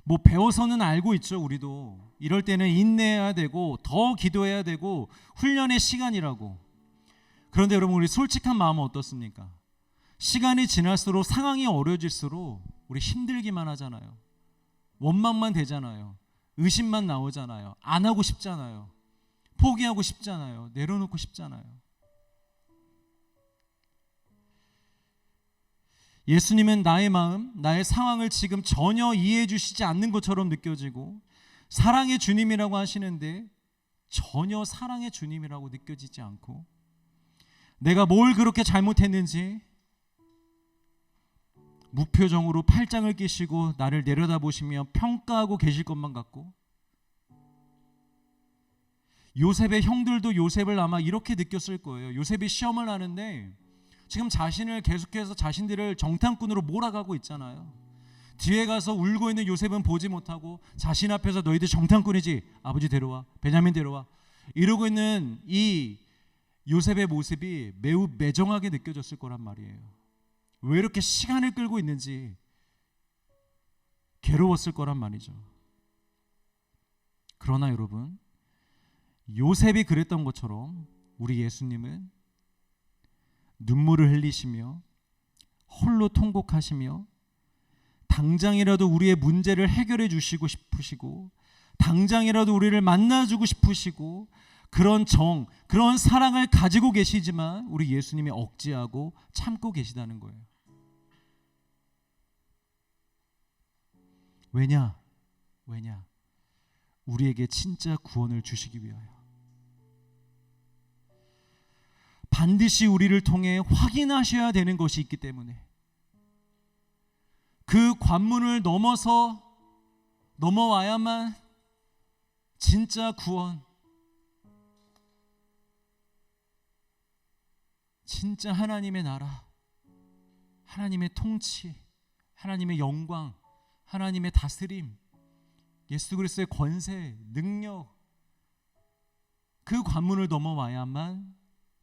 뭐 배워서는 알고 있죠. 우리도 이럴 때는 인내해야 되고 더 기도해야 되고 훈련의 시간이라고. 그런데 여러분, 우리 솔직한 마음은 어떻습니까? 시간이 지날수록 상황이 어려질수록 우리 힘들기만 하잖아요. 원망만 되잖아요. 의심만 나오잖아요. 안 하고 싶잖아요. 포기하고 싶잖아요. 내려놓고 싶잖아요. 예수님은 나의 마음, 나의 상황을 지금 전혀 이해해 주시지 않는 것처럼 느껴지고 사랑의 주님이라고 하시는데 전혀 사랑의 주님이라고 느껴지지 않고 내가 뭘 그렇게 잘못했는지 무표정으로 팔짱을 끼시고 나를 내려다보시며 평가하고 계실 것만 같고, 요셉의 형들도 요셉을 아마 이렇게 느꼈을 거예요. 요셉이 시험을 하는데 지금 자신을 계속해서 자신들을 정탐꾼으로 몰아가고 있잖아요. 뒤에 가서 울고 있는 요셉은 보지 못하고 자신 앞에서 너희들 정탐꾼이지, 아버지 데려와, 베냐민 데려와, 이러고 있는 이 요셉의 모습이 매우 매정하게 느껴졌을 거란 말이에요. 왜 이렇게 시간을 끌고 있는지 괴로웠을 거란 말이죠. 그러나 여러분, 요셉이 그랬던 것처럼 우리 예수님은 눈물을 흘리시며 홀로 통곡하시며 당장이라도 우리의 문제를 해결해 주시고 싶으시고 당장이라도 우리를 만나주고 싶으시고 그런 그런 사랑을 가지고 계시지만 우리 예수님이 억제하고 참고 계시다는 거예요. 왜냐? 우리에게 진짜 구원을 주시기 위하여. 반드시 우리를 통해 확인하셔야 되는 것이 있기 때문에 그 관문을 넘어와야만 진짜 구원, 진짜 하나님의 나라, 하나님의 통치, 하나님의 영광, 하나님의 다스림, 예수 그리스도의 권세, 능력, 그 관문을 넘어와야만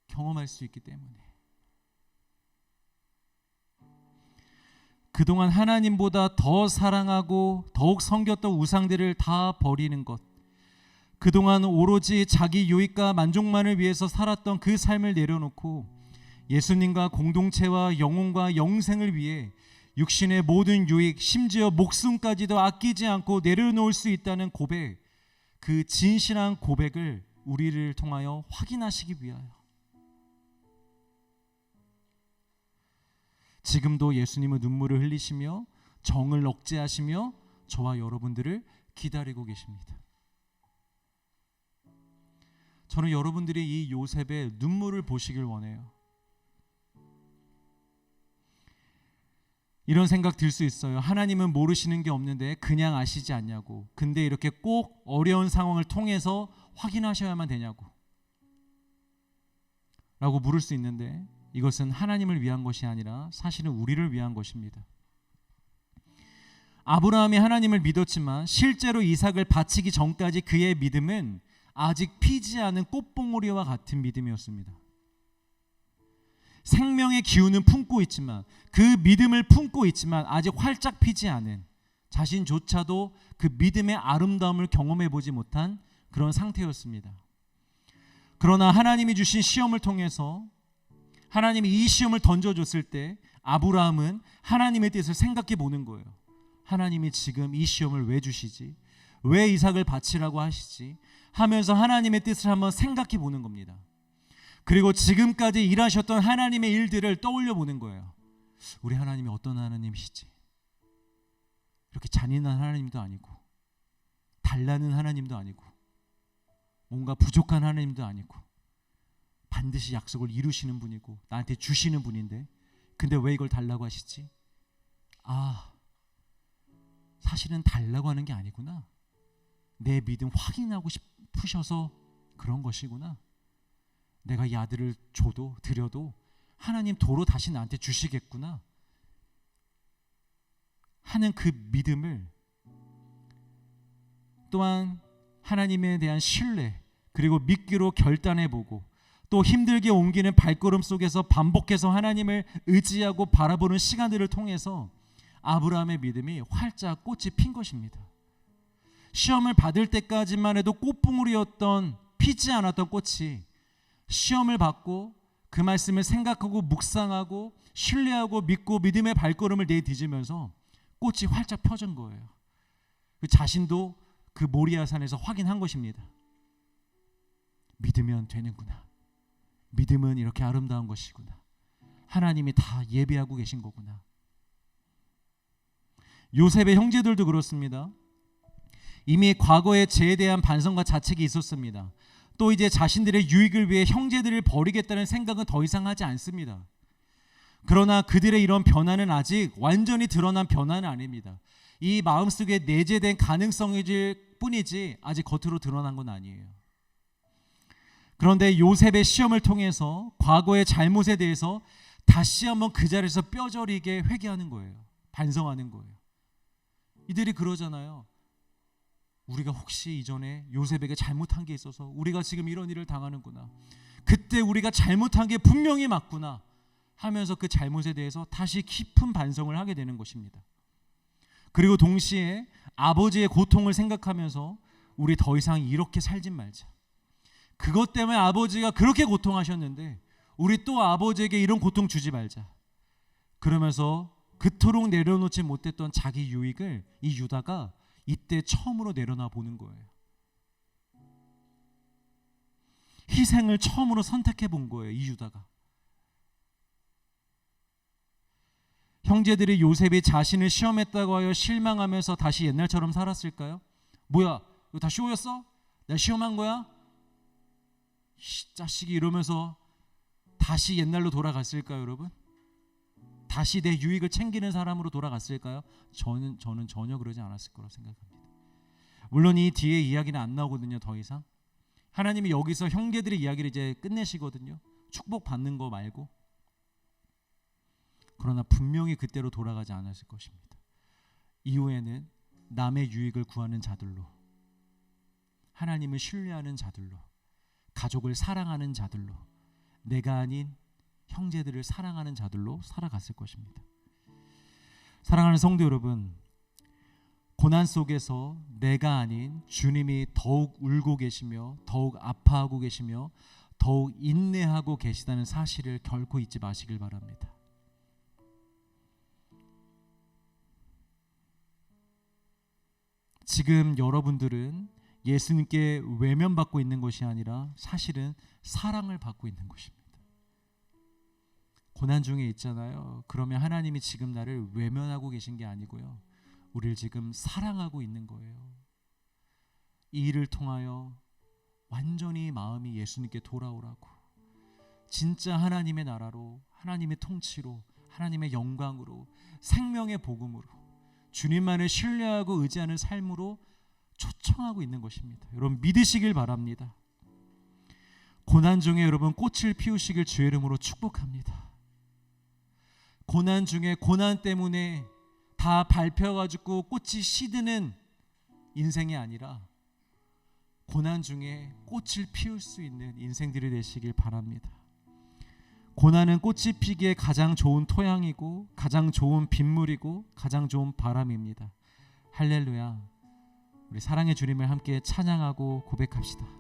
경험할 수 있기 때문에 그동안 하나님보다 더 사랑하고 더욱 섬겼던 우상들을 다 버리는 것, 그동안 오로지 자기 유익과 만족만을 위해서 살았던 그 삶을 내려놓고 예수님과 공동체와 영혼과 영생을 위해 육신의 모든 유익, 심지어 목숨까지도 아끼지 않고 내려놓을 수 있다는 고백, 그 진실한 고백을 우리를 통하여 확인하시기 위하여 지금도 예수님은 눈물을 흘리시며 정을 억제하시며 저와 여러분들을 기다리고 계십니다. 저는 여러분들이 이 요셉의 눈물을 보시길 원해요. 이런 생각 들 수 있어요. 하나님은 모르시는 게 없는데 그냥 아시지 않냐고. 근데 이렇게 꼭 어려운 상황을 통해서 확인하셔야만 되냐고 라고 물을 수 있는데 이것은 하나님을 위한 것이 아니라 사실은 우리를 위한 것입니다. 아브라함이 하나님을 믿었지만 실제로 이삭을 바치기 전까지 그의 믿음은 아직 피지 않은 꽃봉오리와 같은 믿음이었습니다. 생명의 기운은 품고 있지만 그 믿음을 품고 있지만 아직 활짝 피지 않은 자신조차도 그 믿음의 아름다움을 경험해 보지 못한 그런 상태였습니다. 그러나 하나님이 주신 시험을 통해서 하나님이 이 시험을 던져줬을 때 아브라함은 하나님의 뜻을 생각해 보는 거예요. 하나님이 지금 이 시험을 왜 주시지? 왜 이삭을 바치라고 하시지? 하면서 하나님의 뜻을 한번 생각해 보는 겁니다. 그리고 지금까지 일하셨던 하나님의 일들을 떠올려 보는 거예요. 우리 하나님이 어떤 하나님이시지? 이렇게 잔인한 하나님도 아니고 달라는 하나님도 아니고 뭔가 부족한 하나님도 아니고 반드시 약속을 이루시는 분이고 나한테 주시는 분인데 근데 왜 이걸 달라고 하시지? 사실은 달라고 하는 게 아니구나. 내 믿음 확인하고 싶으셔서 그런 것이구나. 내가 이 아들을 드려도 하나님 도로 다시 나한테 주시겠구나 하는 그 믿음을, 또한 하나님에 대한 신뢰 그리고 믿기로 결단해보고 또 힘들게 옮기는 발걸음 속에서 반복해서 하나님을 의지하고 바라보는 시간들을 통해서 아브라함의 믿음이 활짝 꽃이 핀 것입니다. 시험을 받을 때까지만 해도 꽃봉오리였던 피지 않았던 꽃이 시험을 받고 그 말씀을 생각하고 묵상하고 신뢰하고 믿고 믿음의 발걸음을 내딛으면서 꽃이 활짝 펴진 거예요. 그 자신도 그 모리아산에서 확인한 것입니다. 믿으면 되는구나. 믿음은 이렇게 아름다운 것이구나. 하나님이 다 예비하고 계신 거구나. 요셉의 형제들도 그렇습니다. 이미 과거에 죄에 대한 반성과 자책이 있었습니다. 또 이제 자신들의 유익을 위해 형제들을 버리겠다는 생각은 더 이상 하지 않습니다. 그러나 그들의 이런 변화는 아직 완전히 드러난 변화는 아닙니다. 이 마음속에 내재된 가능성일 뿐이지 아직 겉으로 드러난 건 아니에요. 그런데 요셉의 시험을 통해서 과거의 잘못에 대해서 다시 한번 그 자리에서 뼈저리게 회개하는 거예요. 반성하는 거예요. 이들이 그러잖아요. 우리가 혹시 이전에 요셉에게 잘못한 게 있어서 우리가 지금 이런 일을 당하는구나. 그때 우리가 잘못한 게 분명히 맞구나 하면서 그 잘못에 대해서 다시 깊은 반성을 하게 되는 것입니다. 그리고 동시에 아버지의 고통을 생각하면서 우리 더 이상 이렇게 살진 말자. 그것 때문에 아버지가 그렇게 고통하셨는데 우리 또 아버지에게 이런 고통 주지 말자. 그러면서 그토록 내려놓지 못했던 자기 유익을 이 유다가 이때 처음으로 내려놔 보는 거예요. 희생을 처음으로 선택해 본 거예요, 이 유다가. 형제들이 요셉이 자신을 시험했다고 하여 실망하면서 다시 옛날처럼 살았을까요? 뭐야, 이거 다 쇼였어? 내가 시험한 거야? 자식이 이러면서 다시 옛날로 돌아갔을까요, 여러분? 다시 내 유익을 챙기는 사람으로 돌아갔을까요? 저는 전혀 그러지 않았을 거라 생각합니다. 물론 이 뒤에 이야기는 안 나오거든요, 더 이상. 하나님이 여기서 형제들의 이야기를 이제 끝내시거든요. 축복받는 거 말고. 그러나 분명히 그때로 돌아가지 않았을 것입니다. 이후에는 남의 유익을 구하는 자들로, 하나님을 신뢰하는 자들로, 가족을 사랑하는 자들로, 내가 아닌 형제들을 사랑하는 자들로 살아갔을 것입니다. 사랑하는 성도 여러분, 고난 속에서 내가 아닌 주님이 더욱 울고 계시며 더욱 아파하고 계시며 더욱 인내하고 계시다는 사실을 결코 잊지 마시길 바랍니다. 지금 여러분들은 예수님께 외면받고 있는 것이 아니라 사실은 사랑을 받고 있는 것입니다. 고난 중에 있잖아요. 그러면 하나님이 지금 나를 외면하고 계신 게 아니고요, 우리를 지금 사랑하고 있는 거예요. 이 일을 통하여 완전히 마음이 예수님께 돌아오라고, 진짜 하나님의 나라로, 하나님의 통치로, 하나님의 영광으로, 생명의 복음으로, 주님만을 신뢰하고 의지하는 삶으로 초청하고 있는 것입니다. 여러분 믿으시길 바랍니다. 고난 중에 여러분 꽃을 피우시길 주의 이름으로 축복합니다. 고난 중에 고난 때문에 다 밟혀가지고 꽃이 시드는 인생이 아니라 고난 중에 꽃을 피울 수 있는 인생들이 되시길 바랍니다. 고난은 꽃이 피기에 가장 좋은 토양이고 가장 좋은 빗물이고 가장 좋은 바람입니다. 할렐루야. 우리 사랑의 주님을 함께 찬양하고 고백합시다.